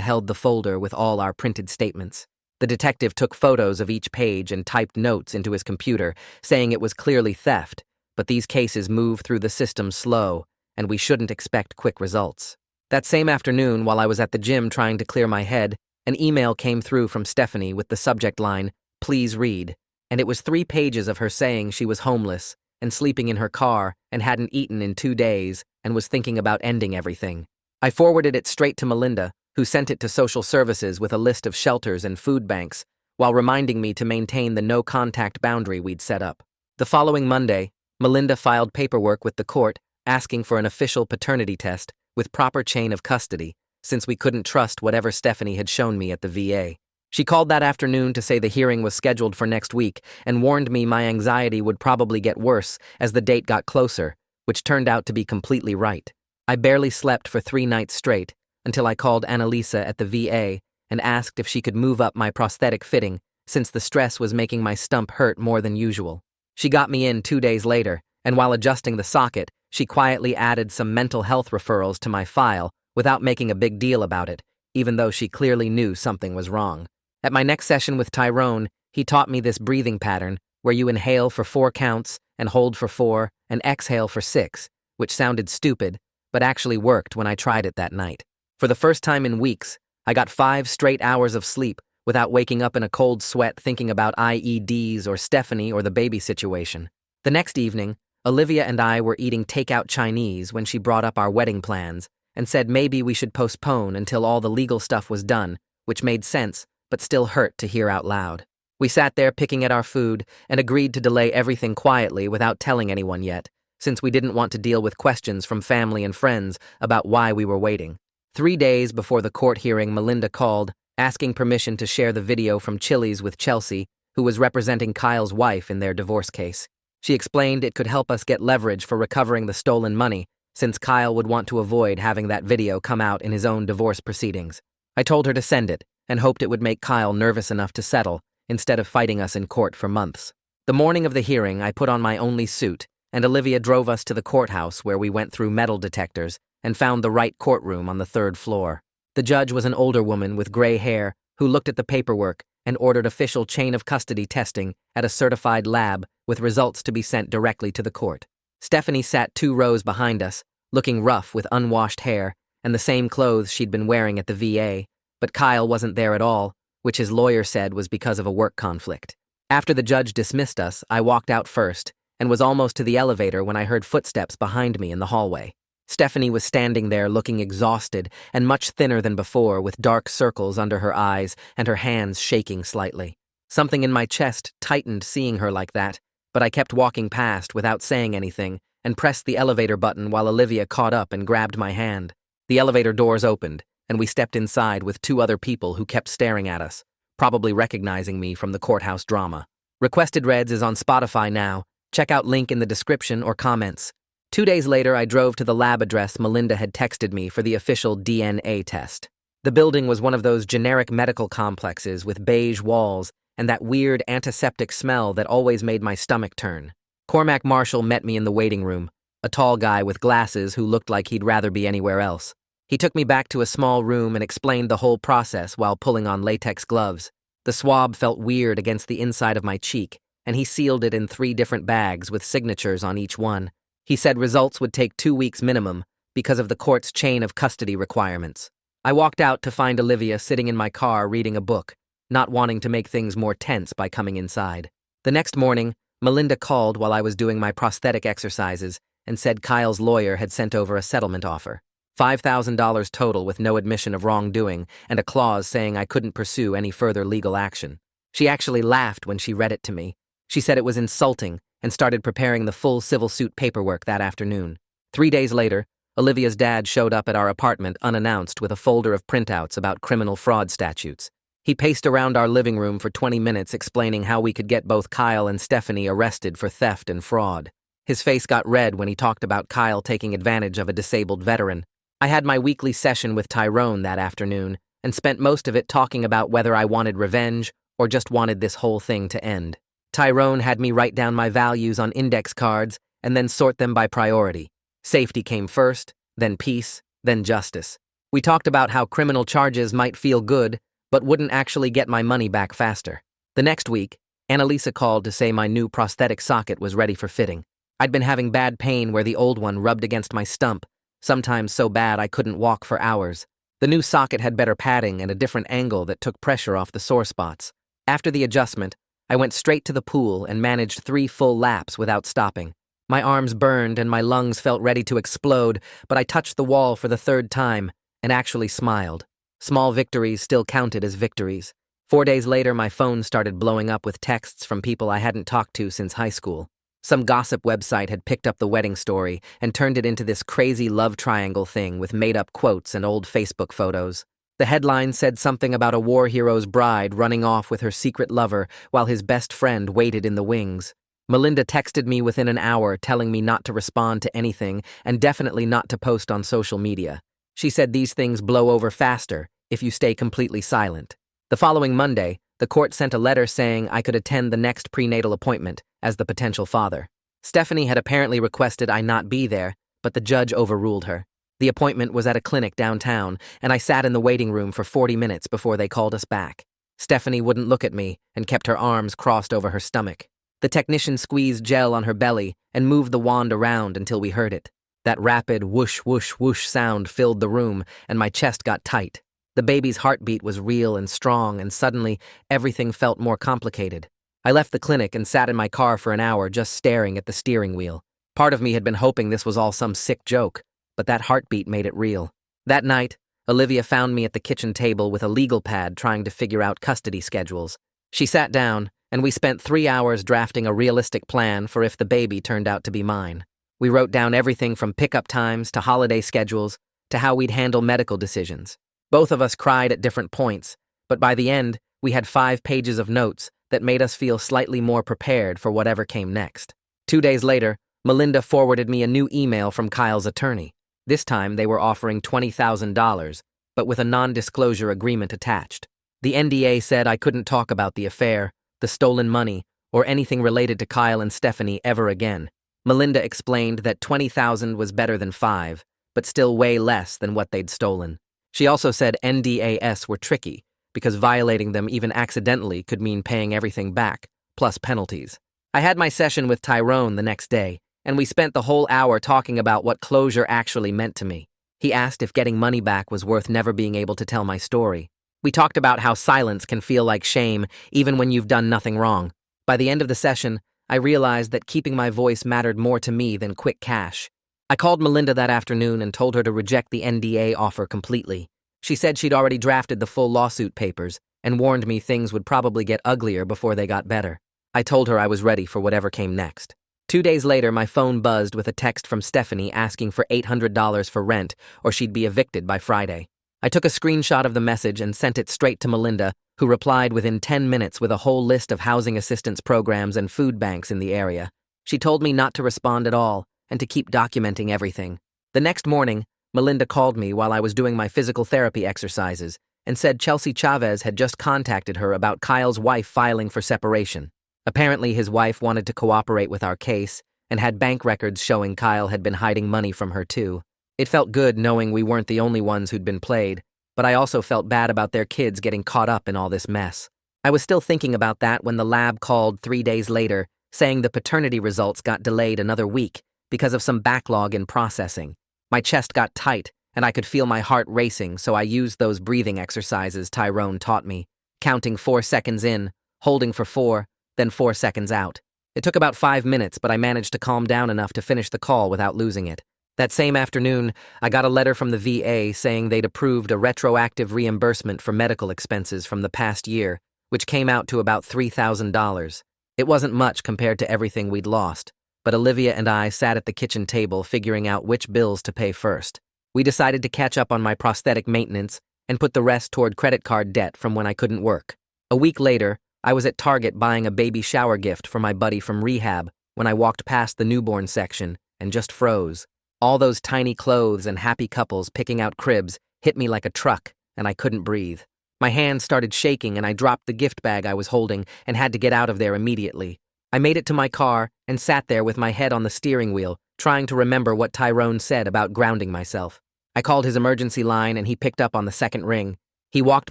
held the folder with all our printed statements. The detective took photos of each page and typed notes into his computer, saying it was clearly theft, but these cases move through the system slow, and we shouldn't expect quick results. That same afternoon, while I was at the gym trying to clear my head, an email came through from Stephanie with the subject line, "Please read," and it was 3 pages of her saying she was homeless and sleeping in her car and hadn't eaten in 2 days and was thinking about ending everything. I forwarded it straight to Melinda, who sent it to social services with a list of shelters and food banks, while reminding me to maintain the no-contact boundary we'd set up. The following Monday, Melinda filed paperwork with the court asking for an official paternity test with proper chain of custody, since we couldn't trust whatever Stephanie had shown me at the VA. She called that afternoon to say the hearing was scheduled for next week and warned me my anxiety would probably get worse as the date got closer, which turned out to be completely right. I barely slept for 3 nights straight until I called Annalisa at the VA and asked if she could move up my prosthetic fitting since the stress was making my stump hurt more than usual. She got me in 2 days later, and while adjusting the socket, she quietly added some mental health referrals to my file without making a big deal about it, even though she clearly knew something was wrong. At my next session with Tyrone, he taught me this breathing pattern where you inhale for 4 counts and hold for 4 and exhale for 6, which sounded stupid, but actually worked when I tried it that night. For the first time in weeks, I got 5 straight hours of sleep without waking up in a cold sweat thinking about IEDs or Stephanie or the baby situation. The next evening, Olivia and I were eating takeout Chinese when she brought up our wedding plans and said maybe we should postpone until all the legal stuff was done, which made sense, but still hurt to hear out loud. We sat there picking at our food and agreed to delay everything quietly without telling anyone yet, since we didn't want to deal with questions from family and friends about why we were waiting. 3 days before the court hearing, Melinda called, asking permission to share the video from Chili's with Chelsea, who was representing Kyle's wife in their divorce case. She explained it could help us get leverage for recovering the stolen money, since Kyle would want to avoid having that video come out in his own divorce proceedings. I told her to send it, and hoped it would make Kyle nervous enough to settle, instead of fighting us in court for months. The morning of the hearing, I put on my only suit, and Olivia drove us to the courthouse where we went through metal detectors and found the right courtroom on the 3rd floor. The judge was an older woman with gray hair who looked at the paperwork and ordered official chain of custody testing at a certified lab with results to be sent directly to the court. Stephanie sat 2 rows behind us, looking rough with unwashed hair and the same clothes she'd been wearing at the VA, but Kyle wasn't there at all, which his lawyer said was because of a work conflict. After the judge dismissed us, I walked out first and was almost to the elevator when I heard footsteps behind me in the hallway. Stephanie was standing there looking exhausted and much thinner than before, with dark circles under her eyes and her hands shaking slightly. Something in my chest tightened seeing her like that, but I kept walking past without saying anything and pressed the elevator button while Olivia caught up and grabbed my hand. The elevator doors opened, and we stepped inside with 2 other people who kept staring at us, probably recognizing me from the courthouse drama. Requested Reds is on Spotify now. Check out link in the description or comments. 2 days later, I drove to the lab address Melinda had texted me for the official DNA test. The building was one of those generic medical complexes with beige walls and that weird antiseptic smell that always made my stomach turn. Cormac Marshall met me in the waiting room, a tall guy with glasses who looked like he'd rather be anywhere else. He took me back to a small room and explained the whole process while pulling on latex gloves. The swab felt weird against the inside of my cheek, and he sealed it in 3 different bags with signatures on each one. He said results would take 2 weeks minimum because of the court's chain of custody requirements. I walked out to find Olivia sitting in my car reading a book, not wanting to make things more tense by coming inside. The next morning, Melinda called while I was doing my prosthetic exercises and said Kyle's lawyer had sent over a settlement offer. $5,000 total with no admission of wrongdoing and a clause saying I couldn't pursue any further legal action. She actually laughed when she read it to me. She said it was insulting and started preparing the full civil suit paperwork that afternoon. 3 days later, Olivia's dad showed up at our apartment unannounced with a folder of printouts about criminal fraud statutes. He paced around our living room for 20 minutes explaining how we could get both Kyle and Stephanie arrested for theft and fraud. His face got red when he talked about Kyle taking advantage of a disabled veteran. I had my weekly session with Tyrone that afternoon and spent most of it talking about whether I wanted revenge or just wanted this whole thing to end. Tyrone had me write down my values on index cards and then sort them by priority. Safety came first, then peace, then justice. We talked about how criminal charges might feel good, but wouldn't actually get my money back faster. The next week, Annalisa called to say my new prosthetic socket was ready for fitting. I'd been having bad pain where the old one rubbed against my stump, sometimes so bad I couldn't walk for hours. The new socket had better padding and a different angle that took pressure off the sore spots. After the adjustment, I went straight to the pool and managed 3 full laps without stopping. My arms burned and my lungs felt ready to explode, but I touched the wall for the 3rd time and actually smiled. Small victories still counted as victories. 4 days later, my phone started blowing up with texts from people I hadn't talked to since high school. Some gossip website had picked up the wedding story and turned it into this crazy love triangle thing with made-up quotes and old Facebook photos. The headline said something about a war hero's bride running off with her secret lover while his best friend waited in the wings. Melinda texted me within an hour telling me not to respond to anything and definitely not to post on social media. She said these things blow over faster if you stay completely silent. The following Monday, the court sent a letter saying I could attend the next prenatal appointment as the potential father. Stephanie had apparently requested I not be there, but the judge overruled her. The appointment was at a clinic downtown, and I sat in the waiting room for 40 minutes before they called us back. Stephanie wouldn't look at me and kept her arms crossed over her stomach. The technician squeezed gel on her belly and moved the wand around until we heard it. That rapid whoosh, whoosh, whoosh sound filled the room, and my chest got tight. The baby's heartbeat was real and strong, and suddenly everything felt more complicated. I left the clinic and sat in my car for an hour just staring at the steering wheel. Part of me had been hoping this was all some sick joke, but that heartbeat made it real. That night, Olivia found me at the kitchen table with a legal pad trying to figure out custody schedules. She sat down, and we spent 3 hours drafting a realistic plan for if the baby turned out to be mine. We wrote down everything from pickup times to holiday schedules to how we'd handle medical decisions. Both of us cried at different points, but by the end, we had 5 pages of notes that made us feel slightly more prepared for whatever came next. 2 days later, Melinda forwarded me a new email from Kyle's attorney. This time, they were offering $20,000, but with a non-disclosure agreement attached. The NDA said I couldn't talk about the affair, the stolen money, or anything related to Kyle and Stephanie ever again. Melinda explained that $20,000 was better than $5,000, but still way less than what they'd stolen. She also said NDAs were tricky, because violating them even accidentally could mean paying everything back, plus penalties. I had my session with Tyrone the next day, and we spent the whole hour talking about what closure actually meant to me. He asked if getting money back was worth never being able to tell my story. We talked about how silence can feel like shame, even when you've done nothing wrong. By the end of the session, I realized that keeping my voice mattered more to me than quick cash. I called Melinda that afternoon and told her to reject the NDA offer completely. She said she'd already drafted the full lawsuit papers and warned me things would probably get uglier before they got better. I told her I was ready for whatever came next. 2 days later, my phone buzzed with a text from Stephanie asking for $800 for rent or she'd be evicted by Friday. I took a screenshot of the message and sent it straight to Melinda, who replied within 10 minutes with a whole list of housing assistance programs and food banks in the area. She told me not to respond at all and to keep documenting everything. The next morning, Melinda called me while I was doing my physical therapy exercises and said Chelsea Chavez had just contacted her about Kyle's wife filing for separation. Apparently, his wife wanted to cooperate with our case and had bank records showing Kyle had been hiding money from her too. It felt good knowing we weren't the only ones who'd been played, but I also felt bad about their kids getting caught up in all this mess. I was still thinking about that when the lab called 3 days later, saying the paternity results got delayed another week because of some backlog in processing. My chest got tight, and I could feel my heart racing, so I used those breathing exercises Tyrone taught me, counting 4 seconds in, holding for 4, then 4 seconds out. It took about 5 minutes, but I managed to calm down enough to finish the call without losing it. That same afternoon, I got a letter from the VA saying they'd approved a retroactive reimbursement for medical expenses from the past year, which came out to about $3,000. It wasn't much compared to everything we'd lost, but Olivia and I sat at the kitchen table figuring out which bills to pay first. We decided to catch up on my prosthetic maintenance and put the rest toward credit card debt from when I couldn't work. A week later, I was at Target buying a baby shower gift for my buddy from rehab when I walked past the newborn section and just froze. All those tiny clothes and happy couples picking out cribs hit me like a truck, and I couldn't breathe. My hands started shaking and I dropped the gift bag I was holding and had to get out of there immediately. I made it to my car and sat there with my head on the steering wheel, trying to remember what Tyrone said about grounding myself. I called his emergency line and he picked up on the second ring. He walked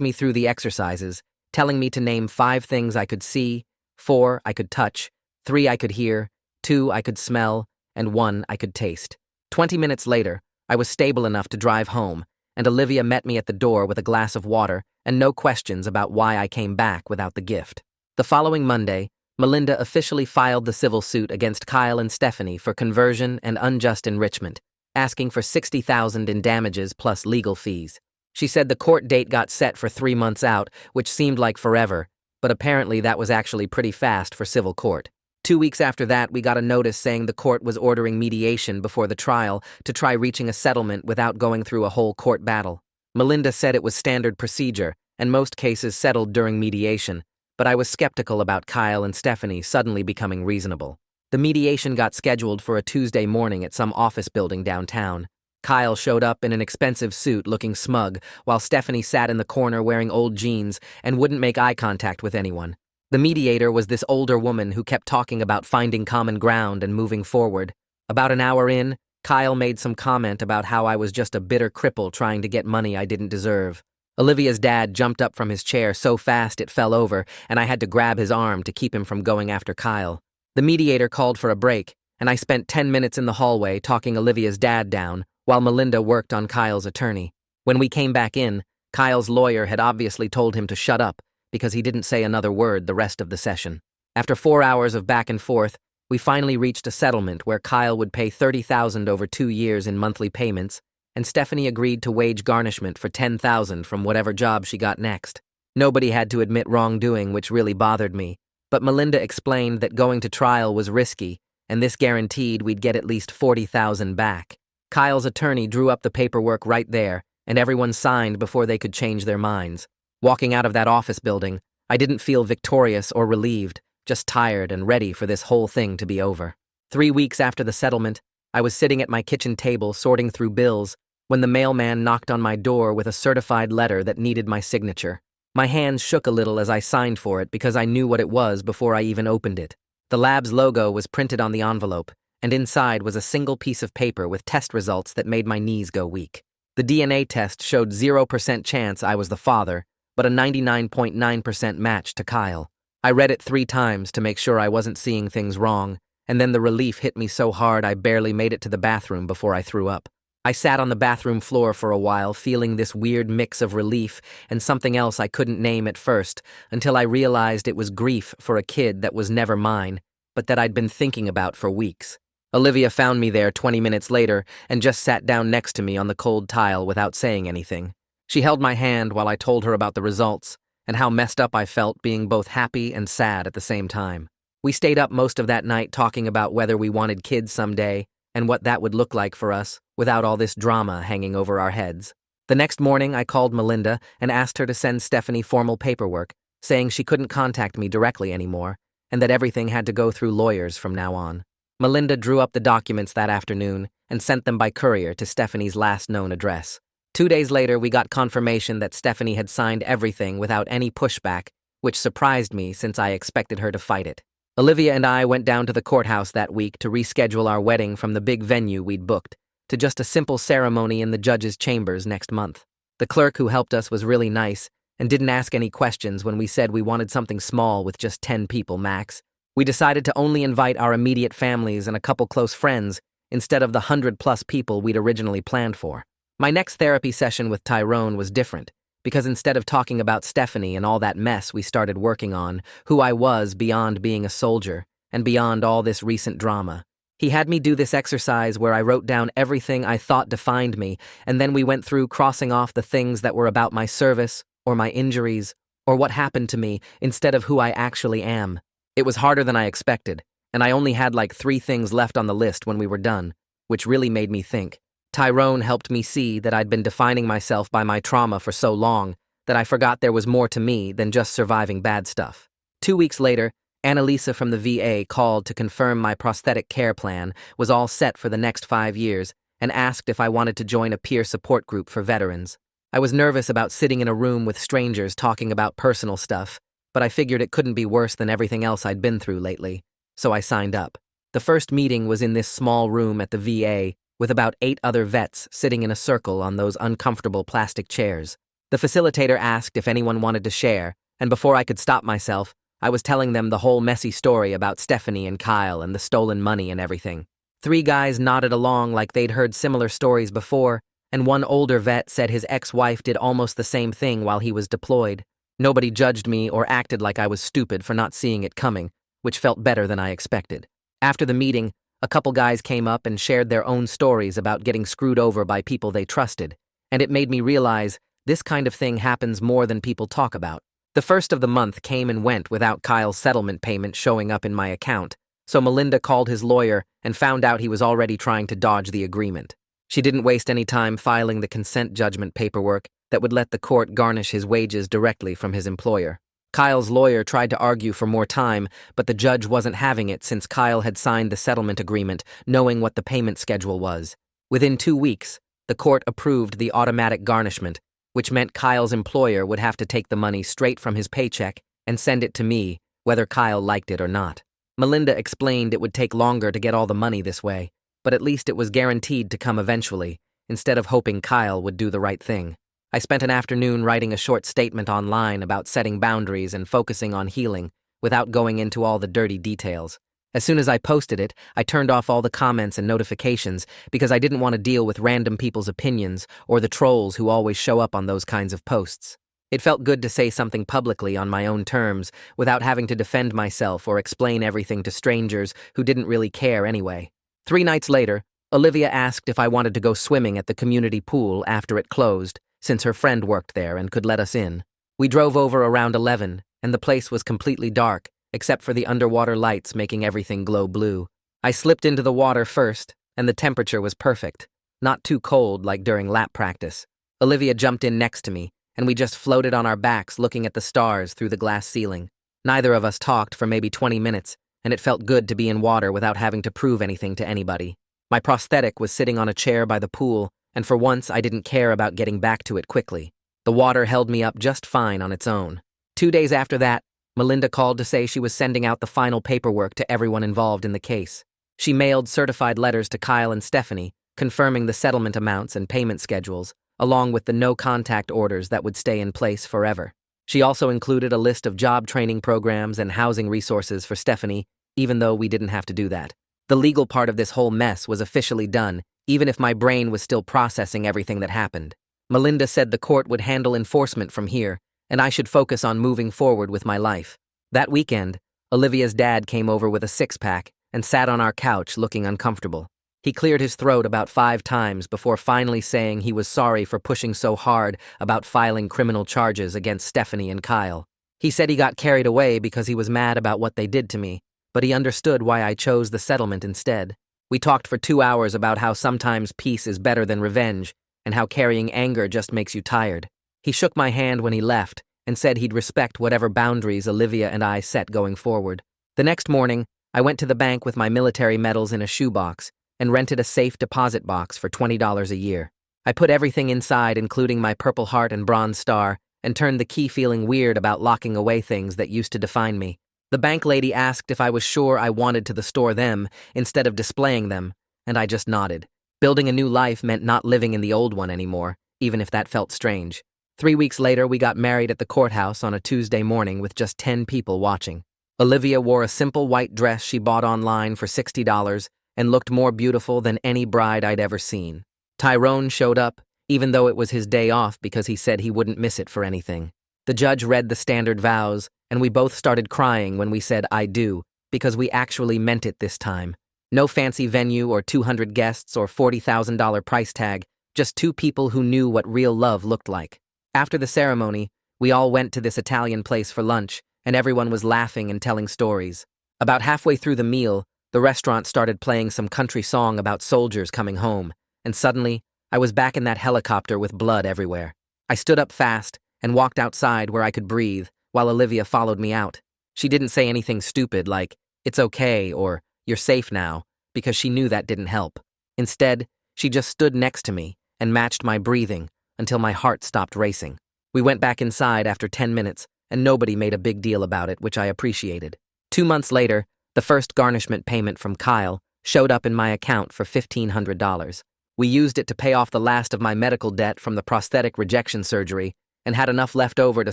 me through the exercises, telling me to name 5 things I could see, 4 I could touch, 3 I could hear, 2 I could smell, and 1 I could taste. 20 minutes later, I was stable enough to drive home, and Olivia met me at the door with a glass of water and no questions about why I came back without the gift. The following Monday, Melinda officially filed the civil suit against Kyle and Stephanie for conversion and unjust enrichment, asking for $60,000 in damages plus legal fees. She said the court date got set for 3 months out, which seemed like forever, but apparently that was actually pretty fast for civil court. 2 weeks after that, we got a notice saying the court was ordering mediation before the trial to try reaching a settlement without going through a whole court battle. Melinda said it was standard procedure, and most cases settled during mediation, but I was skeptical about Kyle and Stephanie suddenly becoming reasonable. The mediation got scheduled for a Tuesday morning at some office building downtown. Kyle showed up in an expensive suit looking smug, while Stephanie sat in the corner wearing old jeans and wouldn't make eye contact with anyone. The mediator was this older woman who kept talking about finding common ground and moving forward. About an hour in, Kyle made some comment about how I was just a bitter cripple trying to get money I didn't deserve. Olivia's dad jumped up from his chair so fast it fell over, and I had to grab his arm to keep him from going after Kyle. The mediator called for a break, and I spent 10 minutes in the hallway talking Olivia's dad down, while Melinda worked on Kyle's attorney. When we came back in, Kyle's lawyer had obviously told him to shut up, because he didn't say another word the rest of the session. After 4 hours of back and forth, we finally reached a settlement where Kyle would pay $30,000 over 2 years in monthly payments, and Stephanie agreed to wage garnishment for $10,000 from whatever job she got next. Nobody had to admit wrongdoing, which really bothered me, but Melinda explained that going to trial was risky, and this guaranteed we'd get at least $40,000 back. Kyle's attorney drew up the paperwork right there, and everyone signed before they could change their minds. Walking out of that office building, I didn't feel victorious or relieved, just tired and ready for this whole thing to be over. 3 weeks after the settlement, I was sitting at my kitchen table sorting through bills when the mailman knocked on my door with a certified letter that needed my signature. My hands shook a little as I signed for it because I knew what it was before I even opened it. The lab's logo was printed on the envelope, and inside was a single piece of paper with test results that made my knees go weak. The DNA test showed 0% chance I was the father, but a 99.9% match to Kyle. I read it 3 times to make sure I wasn't seeing things wrong, and then the relief hit me so hard I barely made it to the bathroom before I threw up. I sat on the bathroom floor for a while, feeling this weird mix of relief and something else I couldn't name at first, until I realized it was grief for a kid that was never mine, but that I'd been thinking about for weeks. Olivia found me there 20 minutes later and just sat down next to me on the cold tile without saying anything. She held my hand while I told her about the results and how messed up I felt being both happy and sad at the same time. We stayed up most of that night talking about whether we wanted kids someday and what that would look like for us without all this drama hanging over our heads. The next morning, I called Melinda and asked her to send Stephanie formal paperwork, saying she couldn't contact me directly anymore and that everything had to go through lawyers from now on. Melinda drew up the documents that afternoon and sent them by courier to Stephanie's last known address. 2 days later, we got confirmation that Stephanie had signed everything without any pushback, which surprised me since I expected her to fight it. Olivia and I went down to the courthouse that week to reschedule our wedding from the big venue we'd booked to just a simple ceremony in the judge's chambers next month. The clerk who helped us was really nice and didn't ask any questions when we said we wanted something small with just 10 people max. We decided to only invite our immediate families and a couple close friends instead of the 100+ people we'd originally planned for. My next therapy session with Tyrone was different, because instead of talking about Stephanie and all that mess we started working on, who I was beyond being a soldier, and beyond all this recent drama. He had me do this exercise where I wrote down everything I thought defined me, and then we went through crossing off the things that were about my service, or my injuries, or what happened to me, instead of who I actually am. It was harder than I expected, and I only had like 3 things left on the list when we were done, which really made me think. Tyrone helped me see that I'd been defining myself by my trauma for so long that I forgot there was more to me than just surviving bad stuff. 2 weeks later, Annalisa from the VA called to confirm my prosthetic care plan was all set for the next 5 years and asked if I wanted to join a peer support group for veterans. I was nervous about sitting in a room with strangers talking about personal stuff, but I figured it couldn't be worse than everything else I'd been through lately, so I signed up. The first meeting was in this small room at the VA, with about 8 other vets sitting in a circle on those uncomfortable plastic chairs. The facilitator asked if anyone wanted to share, and before I could stop myself, I was telling them the whole messy story about Stephanie and Kyle and the stolen money and everything. 3 guys nodded along like they'd heard similar stories before, and one older vet said his ex-wife did almost the same thing while he was deployed. Nobody judged me or acted like I was stupid for not seeing it coming, which felt better than I expected. After the meeting, a couple guys came up and shared their own stories about getting screwed over by people they trusted, and it made me realize this kind of thing happens more than people talk about. The first of the month came and went without Kyle's settlement payment showing up in my account, so Melinda called his lawyer and found out he was already trying to dodge the agreement. She didn't waste any time filing the consent judgment paperwork that would let the court garnish his wages directly from his employer. Kyle's lawyer tried to argue for more time, but the judge wasn't having it since Kyle had signed the settlement agreement, knowing what the payment schedule was. Within 2 weeks, the court approved the automatic garnishment, which meant Kyle's employer would have to take the money straight from his paycheck and send it to me, whether Kyle liked it or not. Melinda explained it would take longer to get all the money this way, but at least it was guaranteed to come eventually, instead of hoping Kyle would do the right thing. I spent an afternoon writing a short statement online about setting boundaries and focusing on healing, without going into all the dirty details. As soon as I posted it, I turned off all the comments and notifications because I didn't want to deal with random people's opinions or the trolls who always show up on those kinds of posts. It felt good to say something publicly on my own terms without having to defend myself or explain everything to strangers who didn't really care anyway. 3 nights later, Olivia asked if I wanted to go swimming at the community pool after it closed, since her friend worked there and could let us in. We drove over around 11, and the place was completely dark, except for the underwater lights making everything glow blue. I slipped into the water first, and the temperature was perfect, not too cold like during lap practice. Olivia jumped in next to me, and we just floated on our backs looking at the stars through the glass ceiling. Neither of us talked for maybe 20 minutes, and it felt good to be in water without having to prove anything to anybody. My prosthetic was sitting on a chair by the pool, and for once I didn't care about getting back to it quickly. The water held me up just fine on its own. 2 days after that, Melinda called to say she was sending out the final paperwork to everyone involved in the case. She mailed certified letters to Kyle and Stephanie, confirming the settlement amounts and payment schedules, along with the no-contact orders that would stay in place forever. She also included a list of job training programs and housing resources for Stephanie, even though we didn't have to do that. The legal part of this whole mess was officially done, even if my brain was still processing everything that happened. Melinda said the court would handle enforcement from here, and I should focus on moving forward with my life. That weekend, Olivia's dad came over with a six-pack and sat on our couch looking uncomfortable. He cleared his throat about 5 times before finally saying he was sorry for pushing so hard about filing criminal charges against Stephanie and Kyle. He said he got carried away because he was mad about what they did to me, but he understood why I chose the settlement instead. We talked for 2 hours about how sometimes peace is better than revenge, and how carrying anger just makes you tired. He shook my hand when he left and said he'd respect whatever boundaries Olivia and I set going forward. The next morning, I went to the bank with my military medals in a shoebox and rented a safe deposit box for $20 a year. I put everything inside, including my Purple Heart and Bronze Star, and turned the key feeling weird about locking away things that used to define me. The bank lady asked if I was sure I wanted to store them instead of displaying them, and I just nodded. Building a new life meant not living in the old one anymore, even if that felt strange. 3 weeks later, we got married at the courthouse on a Tuesday morning with just 10 people watching. Olivia wore a simple white dress she bought online for $60 and looked more beautiful than any bride I'd ever seen. Tyrone showed up, even though it was his day off because he said he wouldn't miss it for anything. The judge read the standard vows, and we both started crying when we said "I do," because we actually meant it this time. No fancy venue or 200 guests or $40,000 price tag, just 2 people who knew what real love looked like. After the ceremony, we all went to this Italian place for lunch, and everyone was laughing and telling stories. About halfway through the meal, the restaurant started playing some country song about soldiers coming home, and suddenly, I was back in that helicopter with blood everywhere. I stood up fast and walked outside where I could breathe, while Olivia followed me out. She didn't say anything stupid like, "It's okay," or "You're safe now," because she knew that didn't help. Instead, she just stood next to me and matched my breathing until my heart stopped racing. We went back inside after 10 minutes, and nobody made a big deal about it, which I appreciated. 2 months later, the first garnishment payment from Kyle showed up in my account for $1,500. We used it to pay off the last of my medical debt from the prosthetic rejection surgery and had enough left over to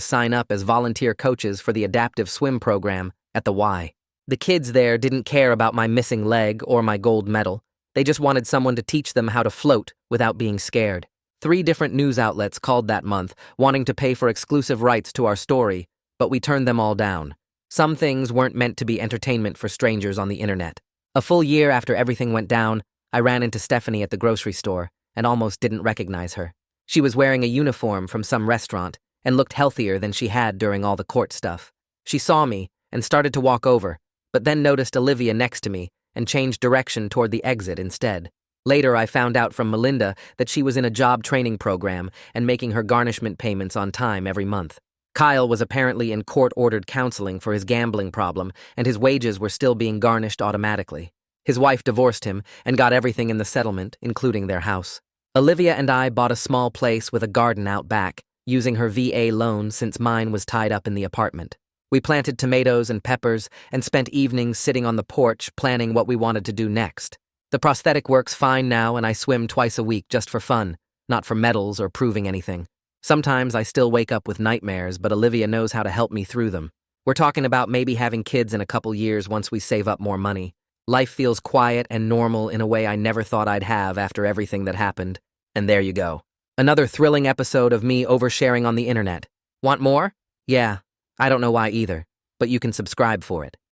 sign up as volunteer coaches for the adaptive swim program at the Y. The kids there didn't care about my missing leg or my gold medal. They just wanted someone to teach them how to float without being scared. 3 different news outlets called that month, wanting to pay for exclusive rights to our story, but we turned them all down. Some things weren't meant to be entertainment for strangers on the internet. A full year after everything went down, I ran into Stephanie at the grocery store and almost didn't recognize her. She was wearing a uniform from some restaurant and looked healthier than she had during all the court stuff. She saw me and started to walk over, but then noticed Olivia next to me and changed direction toward the exit instead. Later, I found out from Melinda that she was in a job training program and making her garnishment payments on time every month. Kyle was apparently in court-ordered counseling for his gambling problem, and his wages were still being garnished automatically. His wife divorced him and got everything in the settlement, including their house. Olivia and I bought a small place with a garden out back, using her VA loan since mine was tied up in the apartment. We planted tomatoes and peppers and spent evenings sitting on the porch planning what we wanted to do next. The prosthetic works fine now, and I swim twice a week just for fun, not for medals or proving anything. Sometimes I still wake up with nightmares, but Olivia knows how to help me through them. We're talking about maybe having kids in a couple years once we save up more money. Life feels quiet and normal in a way I never thought I'd have after everything that happened. And there you go. Another thrilling episode of me oversharing on the internet. Want more? Yeah, I don't know why either, but you can subscribe for it.